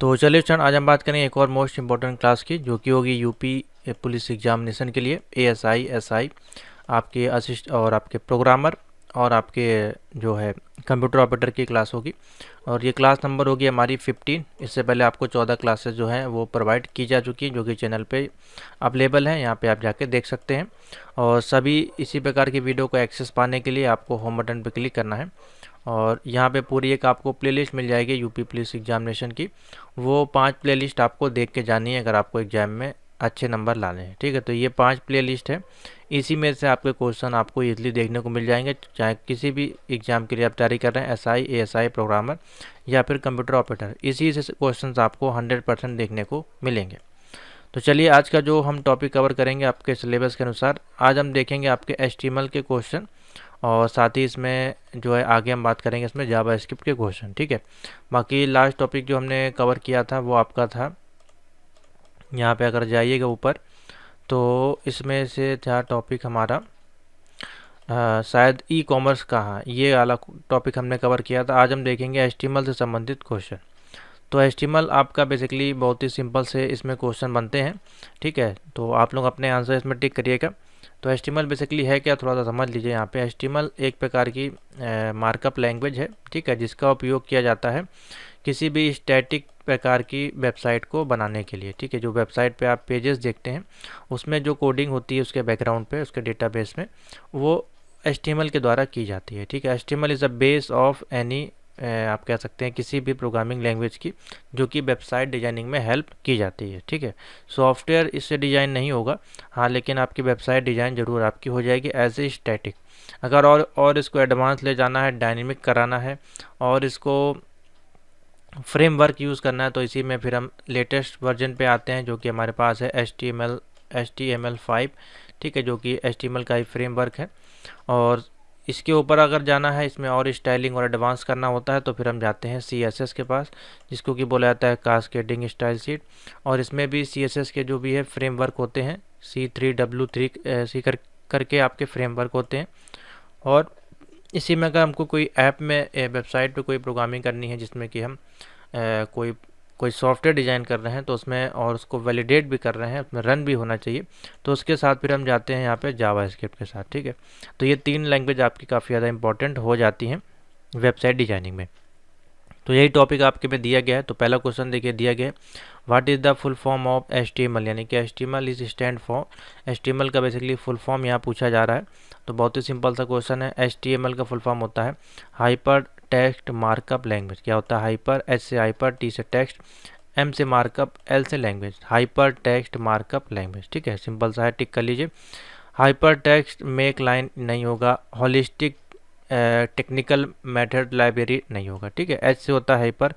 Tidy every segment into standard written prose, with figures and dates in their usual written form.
तो चलिए स्टूडेंट, आज हम बात करेंगे एक और मोस्ट इम्पॉर्टेंट क्लास की, जो कि होगी यूपी पुलिस एग्जामिनेशन के लिए एएसआई एसआई, आपके असिस्ट और आपके प्रोग्रामर और आपके जो है कंप्यूटर ऑपरेटर की क्लास होगी। और ये क्लास नंबर होगी हमारी 15। इससे पहले आपको 14 क्लासेस जो हैं वो प्रोवाइड की जा चुकी हैं, जो कि चैनल पे अवेलेबल हैं। यहाँ पे आप जाके देख सकते हैं। और सभी इसी प्रकार की वीडियो को एक्सेस पाने के लिए आपको होम बटन पर क्लिक करना है। और यहाँ पे पूरी एक आपको प्लेलिस्ट मिल जाएगी यूपी पुलिस एग्जामिनेशन की। वो 5 प्लेलिस्ट आपको देख के जानी है अगर आपको एग्जाम में अच्छे नंबर लाने हैं। ठीक है, तो ये 5 प्लेलिस्ट है। इसी में से आपके क्वेश्चन आपको इजीली देखने को मिल जाएंगे, चाहे किसी भी एग्जाम के लिए आप तैयारी कर रहे हैं, एसआई एएसआई प्रोग्रामर या फिर कंप्यूटर ऑपरेटर। इसी से क्वेश्चन आपको 100% देखने को मिलेंगे। तो चलिए, आज का जो हम टॉपिक कवर करेंगे आपके सिलेबस के अनुसार, आज हम देखेंगे आपके एचटीएमएल के क्वेश्चन, और साथ ही इसमें जो है आगे हम बात करेंगे इसमें जावास्क्रिप्ट के क्वेश्चन। ठीक है, बाकी लास्ट टॉपिक जो हमने कवर किया था वो आपका था, यहाँ पे अगर जाइएगा ऊपर तो इसमें से था टॉपिक हमारा शायद ई कॉमर्स कहाँ, ये वाला टॉपिक हमने कवर किया था। आज हम देखेंगे एचटीएमएल से संबंधित क्वेश्चन। तो एचटीएमएल आपका बेसिकली बहुत ही सिंपल से इसमें क्वेश्चन बनते हैं। ठीक है, तो आप लोग अपने आंसर इसमें टिक करिएगा। तो एचटीएमएल बेसिकली है क्या, थोड़ा सा समझ लीजिए। यहाँ पे एचटीएमएल एक प्रकार की मार्कअप लैंग्वेज है। ठीक है, जिसका उपयोग किया जाता है किसी भी स्टैटिक प्रकार की वेबसाइट को बनाने के लिए। ठीक है, जो वेबसाइट पे आप पेजेस देखते हैं उसमें जो कोडिंग होती है उसके बैकग्राउंड पे, उसके डेटाबेस में, वो एचटीएमएल के द्वारा की जाती है। ठीक है, HTML is a base of any, आप कह सकते हैं किसी भी प्रोग्रामिंग लैंग्वेज की, जो कि वेबसाइट डिजाइनिंग में हेल्प की जाती है। ठीक है, सॉफ्टवेयर इससे डिजाइन नहीं होगा, हाँ, लेकिन आपकी वेबसाइट डिजाइन जरूर आपकी हो जाएगी एज ए स्टैटिक। अगर और इसको एडवांस ले जाना है, डायनेमिक कराना है और इसको फ्रेमवर्क यूज़ करना है, तो इसी में फिर हम लेटेस्ट वर्जन पे आते हैं, जो कि हमारे पास है HTML5। ठीक है, जो कि HTML का ही फ्रेमवर्क है। और इसके ऊपर अगर जाना है, इसमें और स्टाइलिंग और एडवांस करना होता है, तो फिर हम जाते हैं CSS के पास, जिसको कि बोला जाता है कास्केडिंग स्टाइल शीट। और इसमें भी CSS के जो भी है फ्रेमवर्क होते हैं, C3W3 करके आपके फ्रेमवर्क होते हैं। और इसी में अगर हमको कोई ऐप में वेबसाइट पे कोई प्रोग्रामिंग करनी है, जिसमें कि हम कोई सॉफ्टवेयर डिज़ाइन कर रहे हैं, तो उसमें और उसको वैलिडेट भी कर रहे हैं, उसमें रन भी होना चाहिए, तो उसके साथ फिर हम जाते हैं यहाँ पे जावास्क्रिप्ट के साथ। ठीक है, तो ये 3 लैंग्वेज आपकी काफ़ी ज़्यादा इंपॉर्टेंट हो जाती हैं वेबसाइट डिजाइनिंग में। तो यही टॉपिक आपके में दिया गया है। तो पहला क्वेश्चन देखिए, दिया गया है what is the full form of HTML, यानी कि HTML is stand for, HTML का बेसिकली फुल फॉर्म यहाँ पूछा जा रहा है। तो बहुत ही सिंपल सा क्वेश्चन है। HTML का फुल फॉर्म होता है हाइपर टेक्स्ट मार्कअप लैंग्वेज। क्या होता है? हाइपर, H से हाइपर, T से टेक्स्ट, M से मार्कअप, L से language, hyper text markup language. ठीक है, सिंपल सा है, टिक कर लीजिए। हाइपर टेक्स्ट मेक लाइन नहीं होगा, होलिस्टिक टेक्निकल मेथड लाइब्रेरी नहीं होगा। ठीक है, H से होता है हाइपर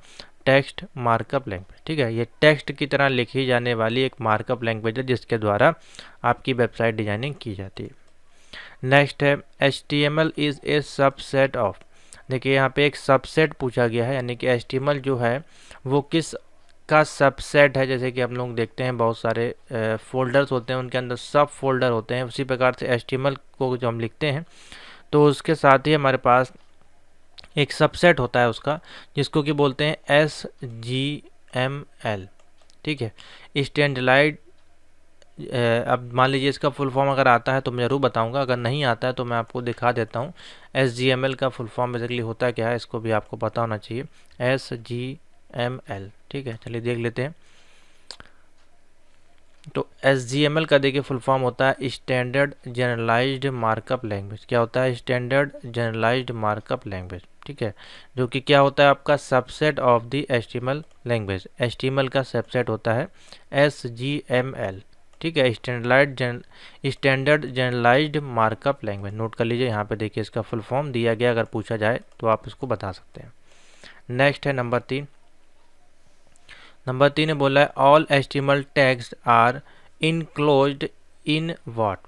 टेक्स्ट मार्कअप लैंग्वेज। ठीक है, ये टेक्स्ट की तरह लिखी जाने वाली एक मार्कअप लैंग्वेज है, जिसके द्वारा आपकी वेबसाइट डिजाइनिंग की जाती है। नेक्स्ट है HTML is a subset of. देखिए, यहाँ पे एक सबसेट पूछा गया है, यानी कि HTML जो है वो किस का सबसेट है। जैसे कि हम लोग देखते हैं बहुत सारे फोल्डर्स होते हैं, उनके अंदर सब फोल्डर होते हैं, उसी प्रकार से HTML को जो हम लिखते हैं तो उसके साथ ही हमारे पास एक सबसेट होता है उसका, जिसको कि बोलते हैं SGML। ठीक है, स्टैंडर्डाइज्ड, अब मान लीजिए इसका फुल फॉर्म अगर आता है तो मैं ज़रूर बताऊंगा, अगर नहीं आता है तो मैं आपको दिखा देता हूँ। SGML का फुल फॉर्म बेसिकली होता क्या है, इसको भी आपको पता होना चाहिए। SGML, ठीक है, चलिए देख लेते हैं। तो SGML का देखिए फुल फॉर्म होता है स्टैंडर्ड जनरलाइज्ड मार्कअप लैंग्वेज। क्या होता है? Standard generalised markup language. ठीक है, जो कि क्या होता है आपका subset of the HTML language. HTML का सबसेट होता है SGML। ठीक है, standard generalised markup language. Note कर लीजिए, यहाँ पे देखिए इसका फुल फॉर्म दिया गया, अगर पूछा जाए तो आप इसको बता सकते हैं। नेक्स्ट है नंबर 3। नंबर 3 ने बोला है all HTML tags are enclosed in what.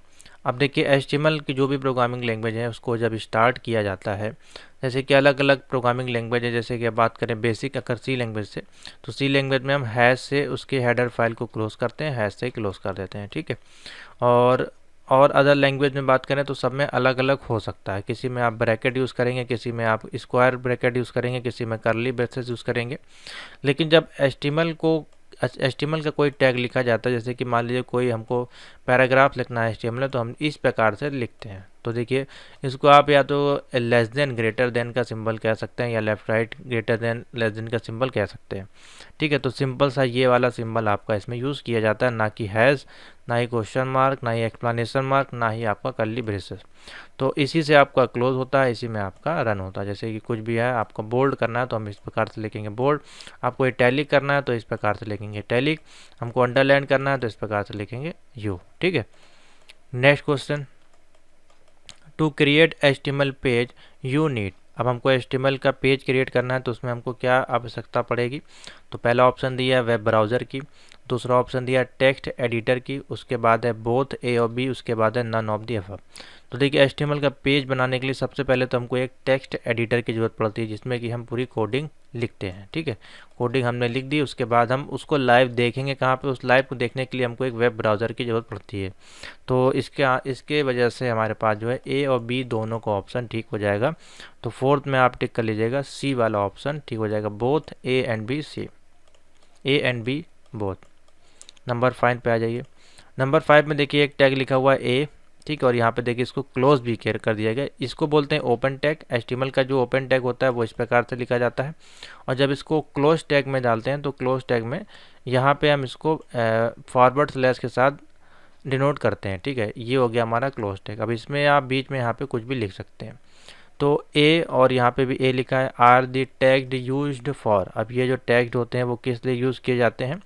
अब देखिए, HTML की जो भी प्रोग्रामिंग लैंग्वेज है उसको जब स्टार्ट किया जाता है, जैसे कि अलग अलग प्रोग्रामिंग लैंग्वेज है, जैसे कि अब बात करें बेसिक अगर C लैंग्वेज से, तो C लैंग्वेज में हम हैश से उसके हेडर फाइल को क्लोज करते हैं, हैश से क्लोज कर देते हैं। ठीक है, और और अदर लैंग्वेज में बात करें तो सब में अलग अलग हो सकता है। किसी में आप ब्रैकेट यूज़ करेंगे, किसी में आप स्क्वायर ब्रैकेट यूज़ करेंगे, किसी में कर्ली ब्रेसेस यूज़ करेंगे। लेकिन जब HTML का कोई टैग लिखा जाता है, जैसे कि मान लीजिए कोई हमको पैराग्राफ लिखना है HTML में, तो हम इस प्रकार से लिखते हैं। तो देखिए, इसको आप या तो लेस देन ग्रेटर देन का सिंबल कह सकते हैं, या left right greater than less than का सिंबल कह सकते हैं। ठीक है, तो सिंपल सा ये वाला सिंबल आपका इसमें यूज़ किया जाता है, ना कि हैज़, ना ही क्वेश्चन मार्क, ना ही एक्सप्लेनेशन मार्क, ना ही आपका कर्ली ब्रेसेस। तो इसी से आपका क्लोज होता है, इसी में आपका रन होता है। जैसे कि कुछ भी है, आपको बोल्ड करना है तो हम इस प्रकार से लिखेंगे बोल्ड, आपको इटैलिक करना है तो इस प्रकार से लिखेंगे इटैलिक, हमको अंडरलाइन करना है तो इस प्रकार से लिखेंगे यू। ठीक है, next question, to create HTML page you need. अब हमको HTML का पेज क्रिएट करना है तो उसमें हमको क्या आवश्यकता पड़ेगी। तो पहला ऑप्शन दिया है वेब ब्राउज़र की, दूसरा ऑप्शन दिया है टेक्स्ट एडिटर की, उसके बाद है बोथ ए और बी, उसके बाद है नन ऑफ दी अबव। तो देखिए, HTML का पेज बनाने के लिए सबसे पहले तो हमको एक टेक्स्ट एडिटर की ज़रूरत पड़ती है, जिसमें कि हम पूरी कोडिंग लिखते हैं। ठीक है, कोडिंग हमने लिख दी, उसके बाद हम उसको लाइव देखेंगे कहाँ पे। उस लाइव को देखने के लिए हमको एक वेब ब्राउज़र की ज़रूरत पड़ती है। तो इसके वजह से हमारे पास जो है ए और बी दोनों का ऑप्शन ठीक हो जाएगा। तो फोर्थ में आप टिक कर लीजिएगा, सी वाला ऑप्शन ठीक हो जाएगा, both A and B, C, A and B both. Number 5 पे आ जाइए। नंबर 5 में देखिए एक टैग लिखा हुआ है ए, ठीक है, और यहाँ पे देखिए इसको क्लोज भी केयर कर दिया गया। इसको बोलते हैं ओपन टैग। HTML का जो ओपन टैग होता है वो इस प्रकार से लिखा जाता है, और जब इसको क्लोज टैग में डालते हैं तो क्लोज टैग में यहाँ पे हम इसको फॉरवर्ड स्लैश के साथ डिनोट करते हैं। ठीक है, ये हो गया हमारा क्लोज टैग। अब इसमें आप बीच में यहाँ पे कुछ भी लिख सकते हैं। तो ए, और यहाँ पे भी ए लिखा है, are the tagged used for. अब ये जो टैग्ड होते हैं वो किस लिए यूज़ किए जाते हैं।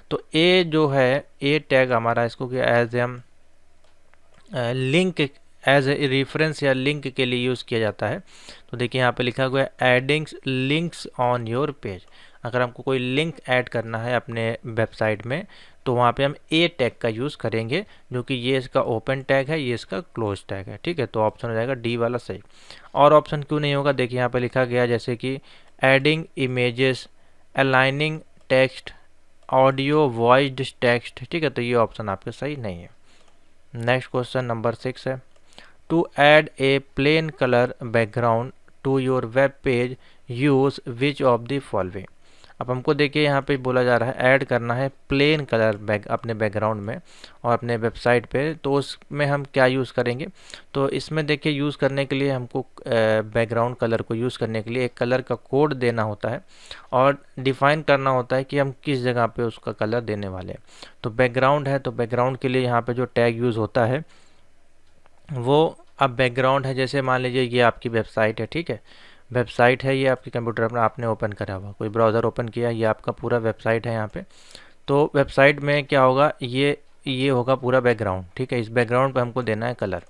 तो ए जो है, ए टैग हमारा इसको as M link, as a reference या लिंक के लिए यूज़ किया जाता है। तो देखिए यहाँ पे लिखा हुआ है adding links on your page. अगर हमको कोई लिंक ऐड करना है अपने वेबसाइट में तो वहाँ पे हम ए टैग का यूज़ करेंगे, जो कि ये इसका ओपन टैग है, ये इसका क्लोज टैग है। ठीक है, तो ऑप्शन हो जाएगा डी वाला सही। और ऑप्शन क्यों नहीं होगा, देखिए यहाँ पे लिखा गया जैसे कि adding images, aligning text, audio voice text. ठीक है, तो ये ऑप्शन आपके सही नहीं है। नेक्स्ट क्वेश्चन नंबर 6 है, to add a plain colour background to your web page use which of the following. अब हमको देखिए यहाँ पे बोला जा रहा है ऐड करना है प्लेन कलर अपने बैकग्राउंड में और अपने वेबसाइट पे, तो उसमें हम क्या यूज़ करेंगे। तो इसमें देखिए यूज़ करने के लिए हमको बैकग्राउंड कलर को यूज़ करने के लिए एक कलर का कोड देना होता है और डिफ़ाइन करना होता है कि हम किस जगह पे उसका कलर देने वाले हैं। तो बैकग्राउंड है, तो बैकग्राउंड के लिए यहाँ पे जो टैग यूज़ होता है वो, अब बैकग्राउंड है, जैसे मान लीजिए ये आपकी वेबसाइट है। ठीक है, वेबसाइट है, ये आपके कंप्यूटर पर आपने ओपन करा हुआ, कोई ब्राउज़र ओपन किया, ये आपका पूरा वेबसाइट है यहाँ पे। तो वेबसाइट में क्या होगा, ये होगा पूरा बैकग्राउंड। ठीक है, इस बैकग्राउंड पे हमको देना है कलर।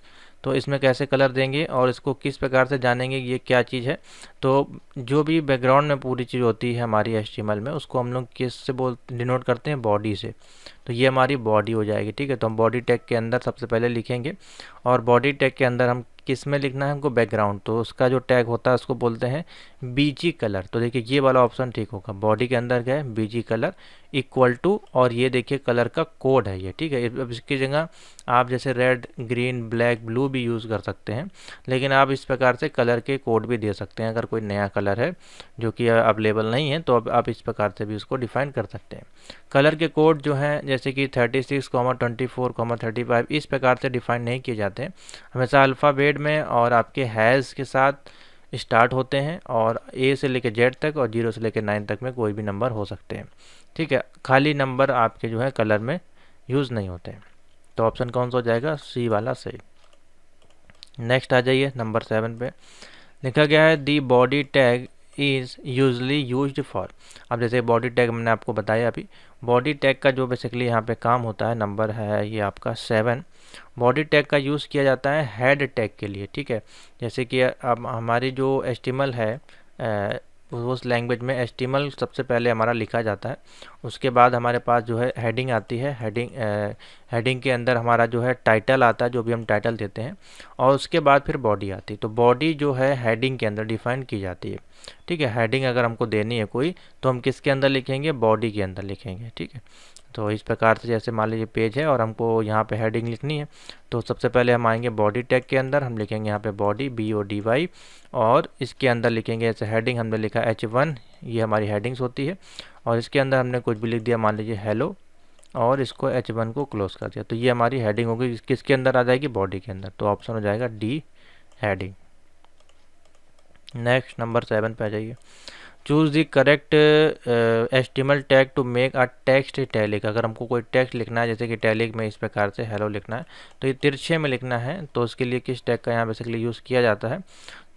तो इसमें कैसे कलर देंगे और इसको किस प्रकार से जानेंगे ये क्या चीज़ है। तो जो भी बैकग्राउंड में पूरी चीज़ होती है हमारी HTML में, उसको हम लोग किस से डिनोट करते हैं, बॉडी से। तो ये हमारी बॉडी हो जाएगी। ठीक है, तो हम बॉडी टैग के अंदर सबसे पहले लिखेंगे, और बॉडी टैग के अंदर हम किस में लिखना है हमको, बैकग्राउंड। तो उसका जो टैग होता है उसको बोलते हैं BG कलर। तो देखिए ये वाला ऑप्शन ठीक होगा, बॉडी के अंदर गए BG कलर इक्वल टू, और ये देखिए कलर का कोड है ये। ठीक है, अब इसकी जगह आप जैसे रेड, ग्रीन, ब्लैक, ब्लू भी यूज़ कर सकते हैं, लेकिन आप इस प्रकार से कलर के कोड भी दे सकते हैं। अगर कोई नया कलर है जो कि अवेलेबल नहीं है तो अब आप इस प्रकार से भी उसको डिफाइन कर सकते हैं। कलर के कोड जो हैं जैसे कि 36, 24, 35 इस प्रकार से डिफाइन नहीं किए जाते हैं, हमेशा अल्फ़ाबेट में और आपके हैज़ के साथ स्टार्ट होते हैं, और A से लेकर Z तक और 0 से लेकर 9 तक में कोई भी नंबर हो सकते हैं। ठीक है, खाली नंबर आपके जो है कलर में यूज़ नहीं होते हैं। तो ऑप्शन कौन सा हो जाएगा, सी वाला सही। नेक्स्ट आ जाइए नंबर 7 पे, लिखा गया है the body tag is usually used for. अब जैसे बॉडी टैग मैंने आपको बताया अभी, बॉडी टैग का जो बेसिकली यहाँ पे काम होता है, नंबर है ये आपका 7, बॉडी टैग का यूज़ किया जाता है हेड टैग के लिए। ठीक है, जैसे कि अब हमारी जो HTML है उस लैंग्वेज में HTML सबसे पहले हमारा लिखा जाता है, उसके बाद हमारे पास जो है हेडिंग आती है, हेडिंग के अंदर हमारा जो है टाइटल आता है, जो भी हम टाइटल देते हैं, और उसके बाद फिर बॉडी आती है। तो बॉडी जो है हेडिंग के अंदर डिफाइन की जाती है। ठीक है। हेडिंग अगर हमको देनी है कोई तो हम किसके अंदर लिखेंगे, बॉडी के अंदर लिखेंगे, ठीक है। तो इस प्रकार से जैसे मान लीजिए पेज है और हमको यहाँ पे हेडिंग लिखनी है, तो सबसे पहले हम आएंगे बॉडी टैग के अंदर, हम लिखेंगे यहाँ पे बॉडी BODY, और इसके अंदर लिखेंगे जैसे हेडिंग हमने लिखा H1, ये हमारी हेडिंग्स होती है, और इसके अंदर हमने कुछ भी लिख दिया, मान लीजिए हेलो, और इसको H1 को क्लोज कर दिया, तो ये हमारी हेडिंग होगी, किसके अंदर आ जाएगी, बॉडी के अंदर। तो ऑप्शन हो जाएगा डी, हेडिंग। नेक्स्ट नंबर 7 पे आ जाइए। Choose the correct HTML tag to make a text italic. अगर हमको कोई टेक्स्ट लिखना है, जैसे कि इटैलिक में इस प्रकार से हेलो लिखना है, तो ये तिरछे में लिखना है, तो उसके लिए किस टैग का यहाँ बेसिकली यूज़ किया जाता है,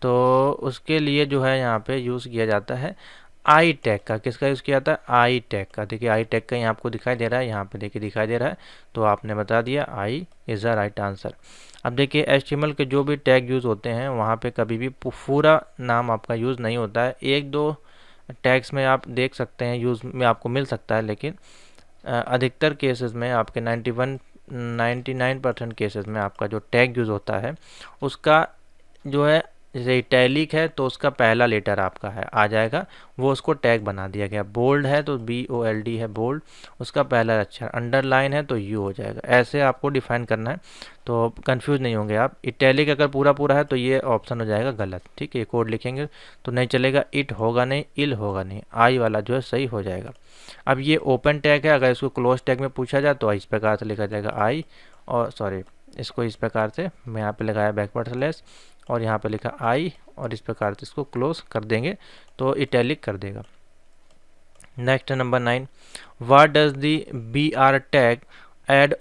तो उसके लिए जो है यहाँ पे यूज़ किया जाता है आई टैग का। किसका यूज़ किया जाता है, आई टैग का। देखिए आई टैग का यहाँ आपको दिखाई दे रहा है, यहाँ पे देखिए दिखाई दे रहा है, तो आपने बता दिया I is the right answer. अब देखिए HTML के जो भी टैग यूज़ होते हैं वहाँ पे कभी भी पूरा नाम आपका यूज़ नहीं होता है, एक दो टैग्स में आप देख सकते हैं यूज़ में आपको मिल सकता है, लेकिन अधिकतर केसेस में आपके 99% केसेस में आपका जो टैग यूज़ होता है उसका जो है, जैसे इटैलिक है तो उसका पहला लेटर आपका है आ जाएगा, वो उसको टैग बना दिया गया। बोल्ड है तो BOLD है बोल्ड, उसका पहला अक्षर। अंडरलाइन है तो U हो जाएगा। ऐसे आपको डिफाइन करना है, तो कंफ्यूज नहीं होंगे आप। इटैलिक अगर पूरा पूरा है तो ये ऑप्शन हो जाएगा गलत, ठीक है। ये कोड लिखेंगे तो नहीं चलेगा, इट होगा नहीं, इल होगा नहीं, आई वाला जो है सही हो जाएगा। अब ये ओपन टैग है, अगर इसको क्लोज टैग में पूछा जाए तो इस प्रकार से लिखा जाएगा आई, और सॉरी इसको इस प्रकार से मैं यहाँ पे लगाया बैकवर्ड स्लैश, और यहाँ पे लिखा आई, और इस प्रकार से इसको क्लोज कर देंगे तो इटैलिक कर देगा। Next number 9, what does the BR tag add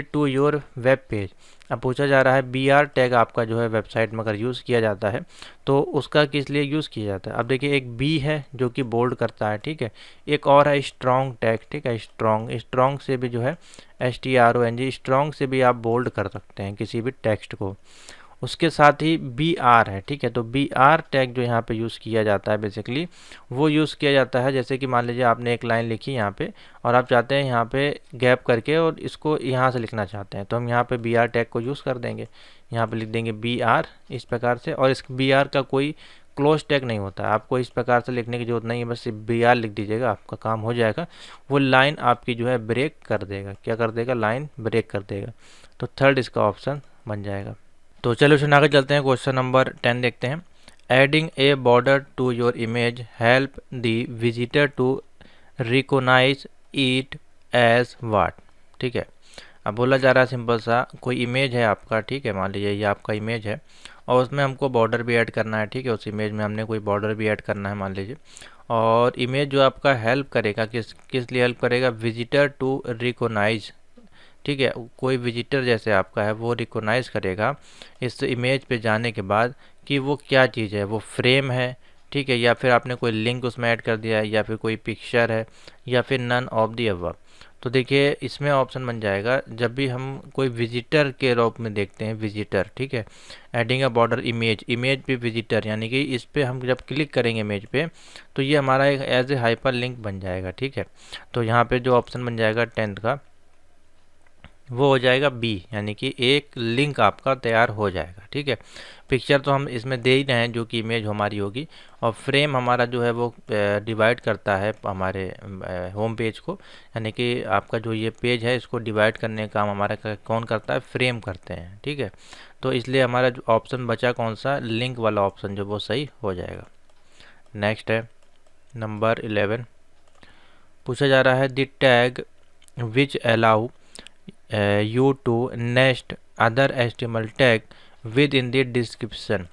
to your web page. अब पूछा जा रहा है BR टैग आपका जो है वेबसाइट में अगर यूज़ किया जाता है तो उसका किस लिए यूज़ किया जाता है। अब देखिए एक B है जो कि बोल्ड करता है, ठीक है। एक और है स्ट्रॉन्ग टैग, ठीक है। स्ट्रॉन्ग से भी जो है STRONG, स्ट्रॉन्ग से भी आप बोल्ड कर सकते हैं किसी भी टेक्स्ट को। उसके साथ ही BR है, ठीक है। तो BR टैग जो यहाँ पे यूज़ किया जाता है बेसिकली, वो यूज़ किया जाता है जैसे कि मान लीजिए आपने एक लाइन लिखी यहाँ पे और आप चाहते हैं यहाँ पे गैप करके और इसको यहाँ से लिखना चाहते हैं, तो हम यहाँ पे BR टैग को यूज़ कर देंगे। यहाँ पे लिख देंगे BR इस प्रकार से, और इस BR का कोई क्लोज टैग नहीं होता है, आपको इस प्रकार से लिखने की जरूरत नहीं है, बस BR लिख दीजिएगा, आपका काम हो जाएगा। वो लाइन आपकी जो है ब्रेक कर देगा, क्या कर देगा, लाइन ब्रेक कर देगा। तो थर्ड इसका ऑप्शन बन जाएगा। तो चलो सुन आगे चलते हैं, क्वेश्चन नंबर 10 देखते हैं। Adding a border to your image help the visitor to recognise it as what, ठीक है। अब बोला जा रहा है सिंपल सा, कोई इमेज है आपका, ठीक है। मान लीजिए ये आपका इमेज है और उसमें हमको बॉर्डर भी ऐड करना है, ठीक है। उस इमेज में हमने कोई बॉर्डर भी ऐड करना है मान लीजिए, और इमेज जो आपका हेल्प करेगा किस लिए हेल्प करेगा, विजिटर टू रिकोनाइज, ठीक है। कोई विजिटर जैसे आपका है वो रिकोनाइज़ करेगा इस इमेज पे जाने के बाद कि वो क्या चीज़ है, वो फ्रेम है, ठीक है, या फिर आपने कोई लिंक उसमें ऐड कर दिया है, या फिर कोई पिक्चर है, या फिर नन ऑफ दी अबव। तो देखिए इसमें ऑप्शन बन जाएगा, जब भी हम कोई विजिटर के रूप में देखते हैं विजिटर, ठीक है। एडिंग अ बॉर्डर इमेज पे विजिटर, यानी कि इस पे हम जब क्लिक करेंगे इमेज पे तो ये हमारा एक एज ए हाइपर लिंक बन जाएगा, ठीक है। तो यहाँ पे जो ऑप्शन बन जाएगा 10th का वो हो जाएगा B, यानी कि एक लिंक आपका तैयार हो जाएगा, ठीक है। पिक्चर तो हम इसमें दे ही रहे हैं जो कि इमेज हमारी होगी, और फ्रेम हमारा जो है वो डिवाइड करता है हमारे होम पेज को, यानी कि आपका जो ये पेज है इसको डिवाइड करने का काम हमारा कौन करता है, फ्रेम करते हैं, ठीक है। तो इसलिए हमारा जो ऑप्शन बचा कौन सा, लिंक वाला ऑप्शन जो वो सही हो जाएगा। नेक्स्ट है नंबर 11, पूछा जा रहा है the tag which allow you to nest other HTML tag within the description।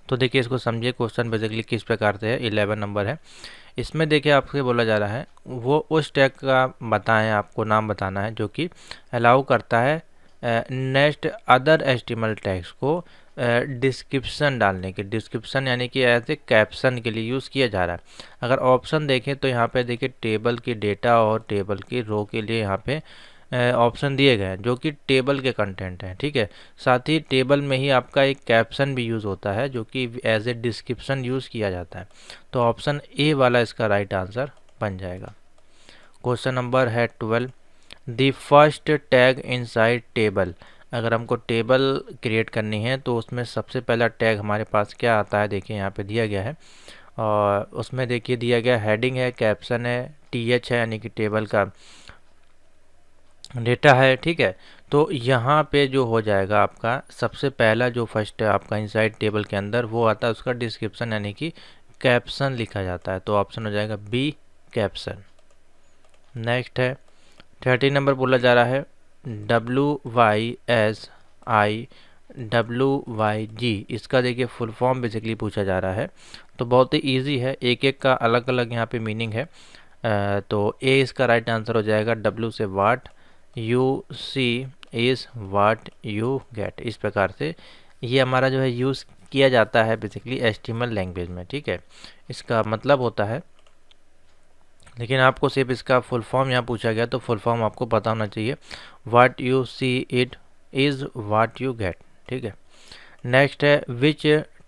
तो देखिए इसको समझिए, क्वेश्चन बेसिकली किस प्रकार से है, 11 नंबर है। इसमें देखिए आपसे बोला जा रहा है वो उस टैग का बताएं, आपको नाम बताना है जो कि अलाउ करता है नेक्स्ट अदर HTML टैग्स को डिस्क्रिप्शन डालने के। डिस्क्रिप्शन यानी कि ऐसे कैप्शन के लिए यूज़ किया जा रहा है। अगर ऑप्शन देखें तो यहाँ पे देखिए टेबल की डेटा और टेबल की रो के लिए यहाँ पे ऑप्शन दिए गए हैं जो कि टेबल के कंटेंट हैं, ठीक है। साथ ही टेबल में ही आपका एक कैप्शन भी यूज़ होता है जो कि एज ए डिस्क्रिप्शन यूज़ किया जाता है। तो ऑप्शन ए वाला इसका राइट आंसर बन जाएगा। क्वेश्चन नंबर है 12, the first tag inside table अगर हमको टेबल क्रिएट करनी है तो उसमें सबसे पहला टैग हमारे पास क्या आता है, देखिए यहाँ पे दिया गया है। और उसमें देखिए दिया गया हेडिंग है, कैप्शन है, टीएच है यानी कि टेबल का डेटा है, ठीक है। तो यहाँ पे जो हो जाएगा आपका सबसे पहला जो फर्स्ट है आपका इनसाइड टेबल के अंदर वो आता है उसका डिस्क्रिप्शन यानी कि कैप्शन लिखा जाता है। तो ऑप्शन हो जाएगा बी, कैप्शन। नेक्स्ट है 30 नंबर बोला जा रहा है WYSIWYG, इसका देखिए फुल फॉर्म बेसिकली पूछा जा रहा है। तो बहुत ही इजी है, एक एक का अलग अलग यहाँ पे मीनिंग है। तो ए इसका राइट आंसर हो जाएगा। W से what, you see is what you get. इस प्रकार से ये हमारा जो है यूज़ किया जाता है बेसिकली HTML लैंग्वेज में, ठीक है। इसका मतलब होता है, लेकिन आपको सिर्फ इसका फुल फॉर्म यहाँ पूछा गया तो फुल फॉर्म आपको पता होना चाहिए। What you see it is what you get, ठीक है। नेक्स्ट है which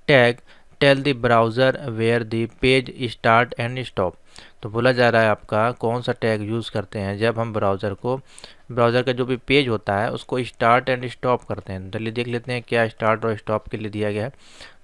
tag tell the browser where the page start and stop. तो बोला जा रहा है आपका कौन सा टैग यूज़ करते हैं जब हम ब्राउज़र का जो भी पेज होता है उसको स्टार्ट एंड स्टॉप करते हैं। चलिए देख लेते हैं क्या स्टार्ट और स्टॉप के लिए दिया गया है।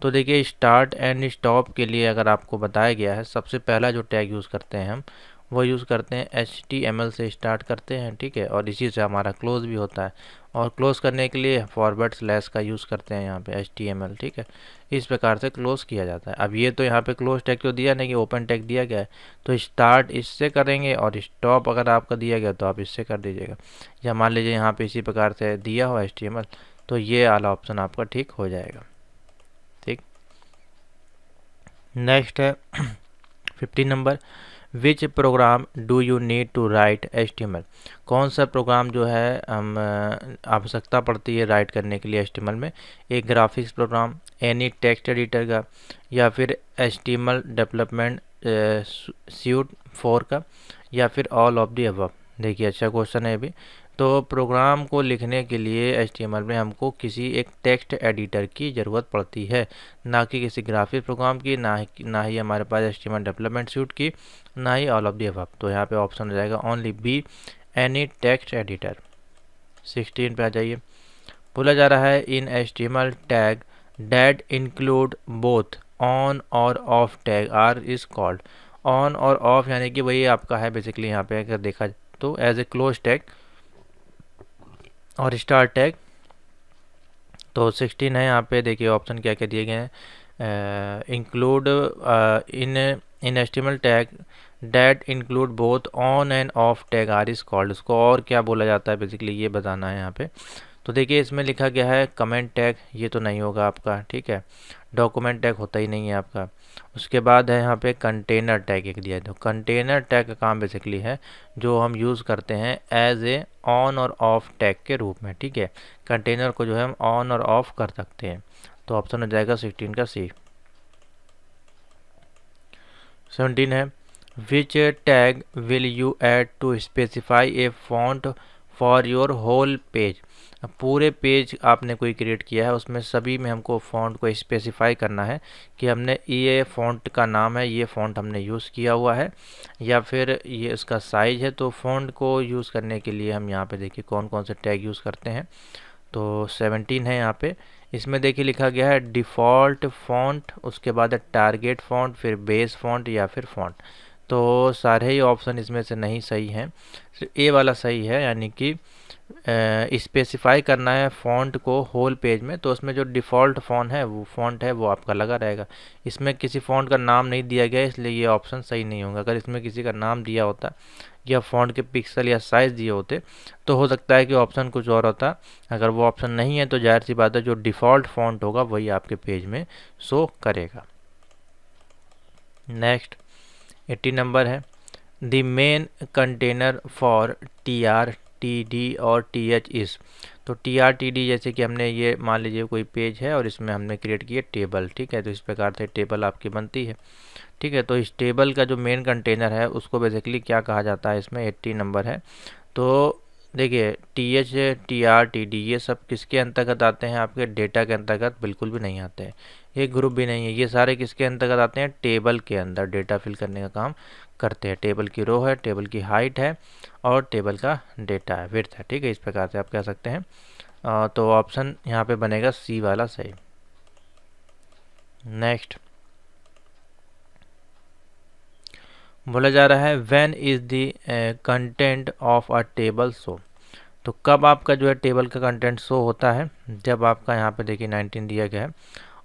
तो देखिए स्टार्ट एंड स्टॉप के लिए अगर आपको बताया गया है सबसे पहला जो टैग यूज़ करते हैं हम वो यूज़ करते हैं HTML से स्टार्ट करते हैं, ठीक है। और इसी से हमारा क्लोज भी होता है, और क्लोज करने के लिए फॉरवर्ड स्लैश का यूज़ करते हैं यहाँ पे HTML, ठीक है। इस प्रकार से क्लोज किया जाता है। अब ये तो यहाँ पे क्लोज टैग तो दिया नहीं कि ओपन टैग दिया गया है, तो स्टार्ट इससे करेंगे और स्टॉप अगर आपका दिया गया तो आप इससे कर दीजिएगा। या मान लीजिए यहाँ पे इसी प्रकार से दिया हो HTML, तो ये वाला ऑप्शन आपका ठीक हो जाएगा, ठीक। नेक्स्ट है 15 number which program do you need to write HTML। कौन सा प्रोग्राम जो है हम आवश्यकता पड़ती है राइट करने के लिए HTML में। एक graphics program, any text editor का, या फिर HTML डेवलपमेंट सूट 4 का, या फिर ऑल ऑफ दी अबव। देखिए अच्छा क्वेश्चन है अभी। तो प्रोग्राम को लिखने के लिए HTML में हमको किसी एक टेक्स्ट एडिटर की ज़रूरत पड़ती है, ना कि किसी ग्राफिक्स प्रोग्राम की, ना ही हमारे पास HTML डेवलपमेंट सूट की, ना ही ऑल ऑफ दी अबव। तो यहाँ पे ऑप्शन हो जाएगा only B, any text editor. 16 पे आ जाइए। बोला जा रहा है in HTML tag that include both on और off tag are is called. On और ऑफ यानी कि वही आपका है बेसिकली यहाँ पे अगर देखा तो एज ए क्लोज टैग और स्टार टैग। तो 16 है यहाँ पे, देखिए ऑप्शन क्या क्या दिए गए हैं। Include in HTML tag that include both on and off tag are is called. उसको और क्या बोला जाता है बेसिकली ये बताना है यहाँ पे। तो देखिए इसमें लिखा गया है कमेंट टैग, ये तो नहीं होगा आपका, ठीक है। डॉक्यूमेंट टैग होता ही नहीं है आपका। उसके बाद है यहाँ पे कंटेनर टैग एक दिया है। तो कंटेनर टैग का काम बेसिकली है जो हम यूज़ करते हैं एज ए ऑन और ऑफ टैग के रूप में, ठीक है। कंटेनर को जो है हम ऑन और ऑफ कर सकते हैं। तो ऑप्शन हो जाएगा 16 का सी। 17 है which tag will you add to specify a font for your whole page. पूरे पेज आपने कोई क्रिएट किया है उसमें सभी में हमको फ़ॉन्ट को स्पेसिफाई करना है कि हमने ये फ़ॉन्ट का नाम है, ये फ़ॉन्ट हमने यूज़ किया हुआ है, या फिर ये इसका साइज़ है। तो फ़ॉन्ट को यूज़ करने के लिए हम यहाँ पे देखिए कौन कौन से टैग यूज़ करते हैं। तो 17 है यहाँ पे। इसमें देखिए लिखा गया है डिफ़ॉल्ट फ़ॉन्ट, उसके बाद है टारगेट फ़ॉन्ट, फिर बेस फ़ॉन्ट या फिर फ़ॉन्ट। तो सारे ही ऑप्शन इसमें से नहीं सही हैं, सिर्फ ए वाला सही है, यानी कि स्पेसिफाई करना है फ़ॉन्ट को होल पेज में। तो उसमें जो डिफ़ॉल्ट फ़ॉन्ट है वो आपका लगा रहेगा। इसमें किसी फ़ॉन्ट का नाम नहीं दिया गया इसलिए ये ऑप्शन सही नहीं होगा। अगर इसमें किसी का नाम दिया होता या फ़ॉन्ट के पिक्सल या साइज़ दिए होते तो हो सकता है कि ऑप्शन कुछ और होता। अगर वो ऑप्शन नहीं है तो जाहिर सी बात है जो डिफ़ॉल्ट फ़ॉन्ट होगा वही आपके पेज में शो करेगा। नेक्स्ट 80 नंबर है the main container for TRTD और TH इस। तो TRTD जैसे कि हमने ये मान लीजिए कोई पेज है और इसमें हमने क्रिएट किया टेबल, ठीक है। तो इस प्रकार से टेबल आपकी बनती है, ठीक है। तो इस टेबल का जो मेन कंटेनर है उसको बेसिकली क्या कहा जाता है, इसमें 80 नंबर है। तो देखिए TH TRTD ये सब किसके अंतर्गत आते हैं, आपके डेटा के अंतर्गत बिल्कुल भी नहीं आते हैं, ये ग्रुप भी नहीं है। ये सारे किसके अंतर्गत आते हैं, टेबल के अंदर डेटा फिल करने का काम करते हैं। टेबल की रो है, टेबल की हाइट है और टेबल का डेटा है, विड्थ है, ठीक है। इस प्रकार से आप कह सकते हैं तो ऑप्शन यहाँ पे बनेगा सी वाला सही। नेक्स्ट बोला जा रहा है when is the content of a table show. तो कब आपका जो है टेबल का कंटेंट शो होता है, जब आपका यहाँ पे देखिए 19 दिया गया है,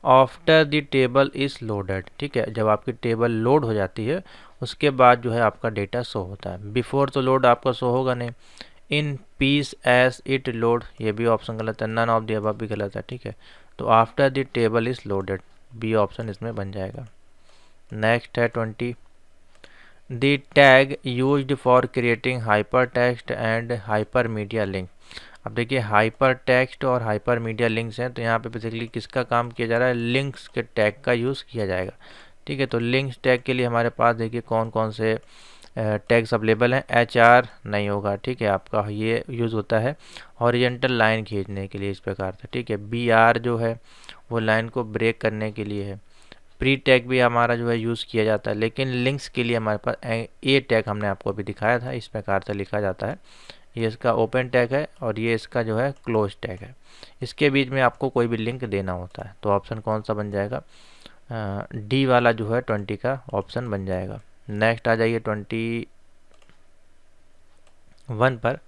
after the table is loaded. ठीक है, जब आपकी टेबल लोड हो जाती है उसके बाद जो है आपका डेटा शो होता है। बिफोर तो लोड आपका शो होगा नहीं। In piece as it load, ये भी ऑप्शन गलत है। नन ऑफ द अबव भी गलत है। ठीक है, तो after the table is loaded, B option इसमें बन जाएगा। नेक्स्ट है 20, the tag used for creating hypertext and hypermedia link. अब देखिए हाइपर टेक्स्ट और हाइपर मीडिया लिंक्स हैं, तो यहाँ पे बेसिकली किसका काम किया जा रहा है, लिंक्स के टैग का यूज़ किया जाएगा। ठीक है, तो लिंक्स टैग के लिए हमारे पास देखिए कौन कौन से टैग्स अवेलेबल हैं। HR नहीं होगा। ठीक है, आपका ये यूज़ होता है हॉरिजेंटल लाइन खींचने के लिए, इस प्रकार से। ठीक है, BR जो है वो लाइन को ब्रेक करने के लिए है। प्री टैग भी हमारा जो है यूज़ किया जाता है, लेकिन लिंक्स के लिए हमारे पास A टैग हमने आपको अभी दिखाया था, इस प्रकार से लिखा जाता है। ये इसका ओपन टैग है और ये इसका जो है क्लोज टैग है। इसके बीच में आपको कोई भी लिंक देना होता है। तो ऑप्शन कौन सा बन जाएगा, D वाला जो है 20 का ऑप्शन बन जाएगा। नेक्स्ट आ जाइए 21 पर।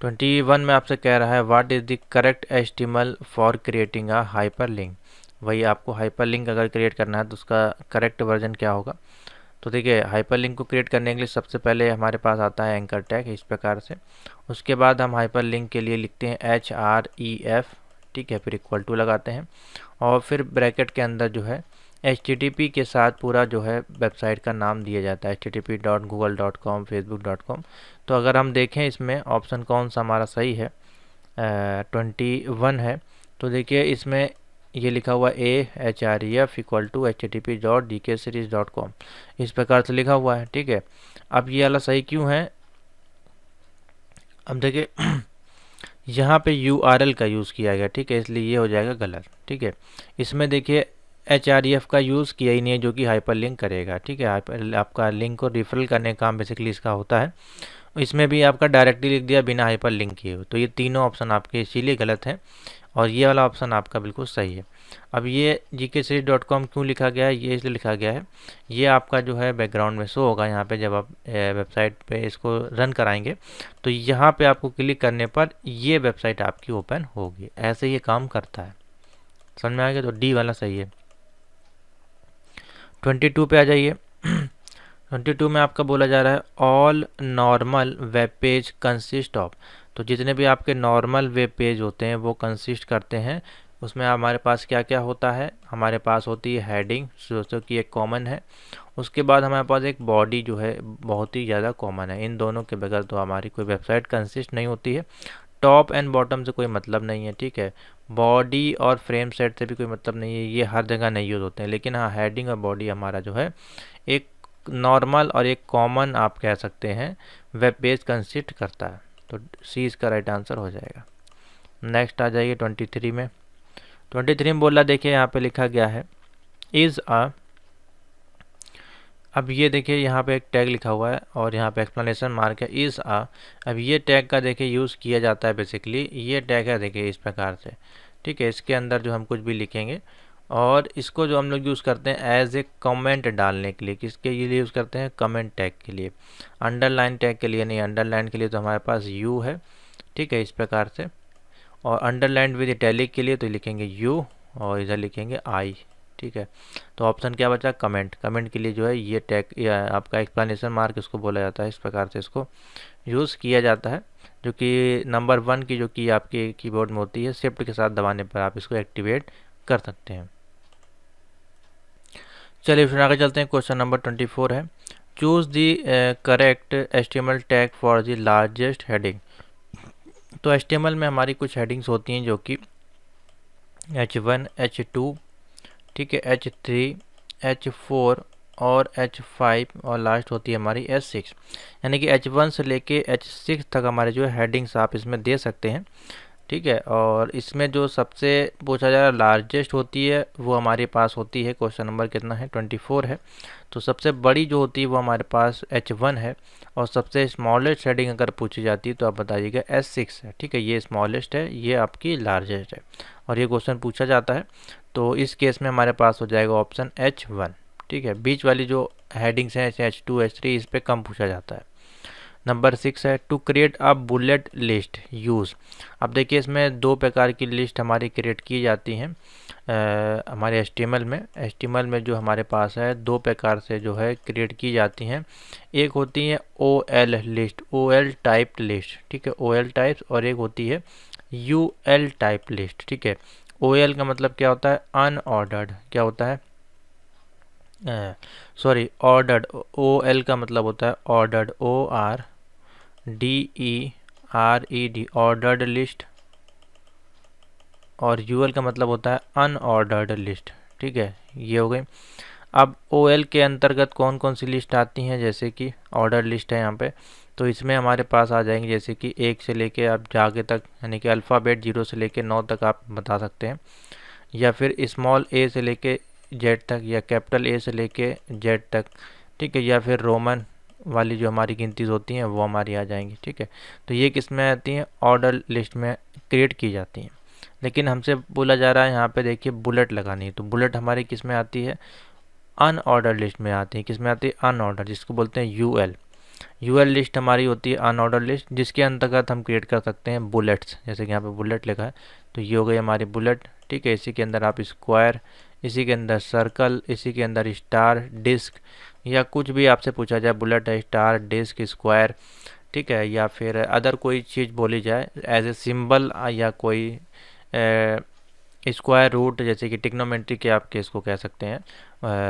21 में आपसे कह रहा है what is the correct HTML for creating a hyper link. वही आपको हाइपर लिंक अगर क्रिएट करना है तो उसका करेक्ट वर्जन क्या होगा। तो देखिए हाइपर लिंक को क्रिएट करने के लिए सबसे पहले हमारे पास आता है एंकर टैग, इस प्रकार से। उसके बाद हम हाइपर लिंक के लिए लिखते हैं HREF। ठीक है, फिर इक्वल टू लगाते हैं और फिर ब्रैकेट के अंदर जो है HTTP के साथ पूरा जो है वेबसाइट का नाम दिया जाता है, http.google.com facebook.com। तो अगर हम देखें इसमें ऑप्शन कौन सा हमारा सही है, 21 है। तो देखिए इसमें ये लिखा हुआ HREF इक्वल टू http.dkseries.com, इस प्रकार से लिखा हुआ है। ठीक है, अब ये वाला सही क्यों है, अब देखिए यहाँ पे URL का यूज़ किया गया। ठीक है, इसलिए ये हो जाएगा गलत। ठीक है, इसमें देखिए HREF का यूज़ किया ही नहीं है जो कि हाइपर लिंक करेगा। ठीक है, आपका लिंक को रिफरल करने का काम बेसिकली इसका होता है। इसमें भी आपका डायरेक्टली लिख दिया बिना हाइपर लिंक किए हुए। तो ये तीनों ऑप्शन आपके इसीलिए गलत हैं और ये वाला ऑप्शन आपका बिल्कुल सही है। अब ये gkseries.com क्यों लिखा गया है, ये इसलिए लिखा गया है, ये आपका जो है बैकग्राउंड में शो होगा यहाँ पे जब आप वेबसाइट पे इसको रन कराएंगे। तो यहाँ पे आपको क्लिक करने पर ये वेबसाइट आपकी ओपन होगी। ऐसे ये काम करता है, समझ में आ गया। तो D वाला सही है। 22 पे आ जाइए। 22 में आपका बोला जा रहा है all normal web page consist of. तो जितने भी आपके नॉर्मल वेब पेज होते हैं वो कंसिस्ट करते हैं, उसमें हमारे पास क्या क्या होता है, हमारे पास होती है हेडिंग जो कि एक कॉमन है। उसके बाद हमारे पास एक बॉडी जो है बहुत ही ज़्यादा कॉमन है। इन दोनों के बगैर तो हमारी कोई वेबसाइट कंसिस्ट नहीं होती है। टॉप एंड बॉटम से कोई मतलब नहीं है। ठीक है, बॉडी और फ्रेम सेट से भी कोई मतलब नहीं है, ये हर जगह नहीं यूज़ होते हैं। लेकिन हाँ, हेडिंग और बॉडी हमारा जो है एक नॉर्मल और एक कॉमन आप कह सकते हैं वेब पेज कंसिस्ट करता है। तो सी इसका राइट आंसर हो जाएगा। नेक्स्ट आ जाइए 23 में। 23 में बोला देखिए यहाँ पे लिखा गया है इज़ अ। अब ये देखिए यहाँ पे एक टैग लिखा हुआ है और यहाँ पे एक्सप्लेनेशन मार्क है इज़ अ। अब ये टैग का देखिए यूज़ किया जाता है बेसिकली, ये टैग है देखिए इस प्रकार से। ठीक है, इसके अंदर जो हम कुछ भी लिखेंगे और इसको जो हम लोग यूज़ करते हैं एज ए कमेंट डालने के लिए, किसके लिए यूज़ करते हैं, कमेंट टैग के लिए। अंडरलाइन टैग के लिए नहीं, अंडरलाइन के लिए तो हमारे पास यू है। ठीक है, इस प्रकार से। और अंडरलाइन विद इटैलिक के लिए तो लिखेंगे यू और इधर लिखेंगे आई। ठीक है, तो ऑप्शन क्या बचा, कमेंट। कमेंट के लिए जो है ये टैग आपका एक्सप्लेनेशन मार्क इसको बोला जाता है, इस प्रकार से इसको यूज़ किया जाता है। जो कि नंबर 1 की जो कि आपके कीबोर्ड में होती है, शिफ्ट के साथ दबाने पर आप इसको एक्टिवेट कर सकते हैं। चलिए फिर आगे चलते हैं। क्वेश्चन नंबर 24 है choose the correct HTML tag for the largest heading. तो HTML में हमारी कुछ हेडिंग्स होती हैं जो कि H1, H2, ठीक है, H3, H4 और H5 और लास्ट होती है हमारी H6। यानी कि H1 से लेके H6 तक हमारे जो है हेडिंग्स आप इसमें दे सकते हैं। ठीक है, और इसमें जो सबसे पूछा जा रहा लार्जेस्ट होती है वो हमारे पास होती है, क्वेश्चन नंबर कितना है, 24 है। तो सबसे बड़ी जो होती है वो हमारे पास H1 है, और सबसे स्मॉलेस्ट हेडिंग अगर पूछी जाती है तो आप बताइएगा S6 है। ठीक है, ये स्मॉलेस्ट है, ये आपकी लार्जेस्ट है, और ये क्वेश्चन पूछा जाता है। तो इस केस में हमारे पास हो जाएगा ऑप्शन H1। ठीक है, बीच वाली जो हेडिंग्स हैं H2 H3 इस पर कम पूछा जाता है। नंबर 6 है to create a bullet list use. अब देखिए इसमें दो प्रकार की लिस्ट हमारी क्रिएट की जाती हैं हमारे HTML में जो हमारे पास है दो प्रकार से जो है क्रिएट की जाती हैं। एक होती है OL list, OL type list. ठीक है, OL टाइप्स, और एक होती है UL टाइप लिस्ट। ठीक है, OL का मतलब क्या होता है, अनऑर्डर्ड, क्या होता है, सॉरी ऑर्डर्ड। OL का मतलब होता है ऑर्डर्ड, ORDERED, ऑर्डर्ड लिस्ट, और UL का मतलब होता है अनऑर्डर्ड लिस्ट। ठीक है, ये हो गई। अब OL के अंतर्गत कौन कौन सी लिस्ट आती हैं, जैसे कि ऑर्डर लिस्ट है यहाँ पे, तो इसमें हमारे पास आ जाएंगे जैसे कि 1 से लेके आप जागे तक, यानी कि अल्फ़ाबेट 0 से लेके 9 तक आप बता सकते हैं, या फिर स्मॉल a से लेके Z तक, या कैपिटल A से लेके Z तक। ठीक है, या फिर रोमन वाली जो हमारी गिनती होती हैं वो हमारी आ जाएंगी। ठीक है, तो ये किस में आती हैं, ऑर्डर लिस्ट में क्रिएट की जाती हैं। लेकिन हमसे बोला जा रहा है यहाँ पे देखिए बुलेट लगानी है, तो बुलेट हमारी किस में आती है, अनऑर्डर लिस्ट में आती है। किस में आती है, अनऑर्डर, जिसको बोलते हैं UL लिस्ट हमारी होती है अनऑर्डर लिस्ट, जिसके अंतर्गत हम क्रिएट कर सकते हैं बुलेट्स, जैसे कि यहाँ पे बुलेट लिखा है, तो ये हो गई हमारी बुलेट। ठीक है, इसी के अंदर आप स्क्वायर, इसी के अंदर सर्कल, इसी के अंदर स्टार, डिस्क, या कुछ भी आपसे पूछा जाए बुलेट है स्टार, डिस्क, स्क्वायर। ठीक है, या फिर अदर कोई चीज़ बोली जाए एज ए सिंबल, या कोई स्क्वायर रूट, जैसे कि टिग्नोमेट्री के आप इसको कह सकते हैं,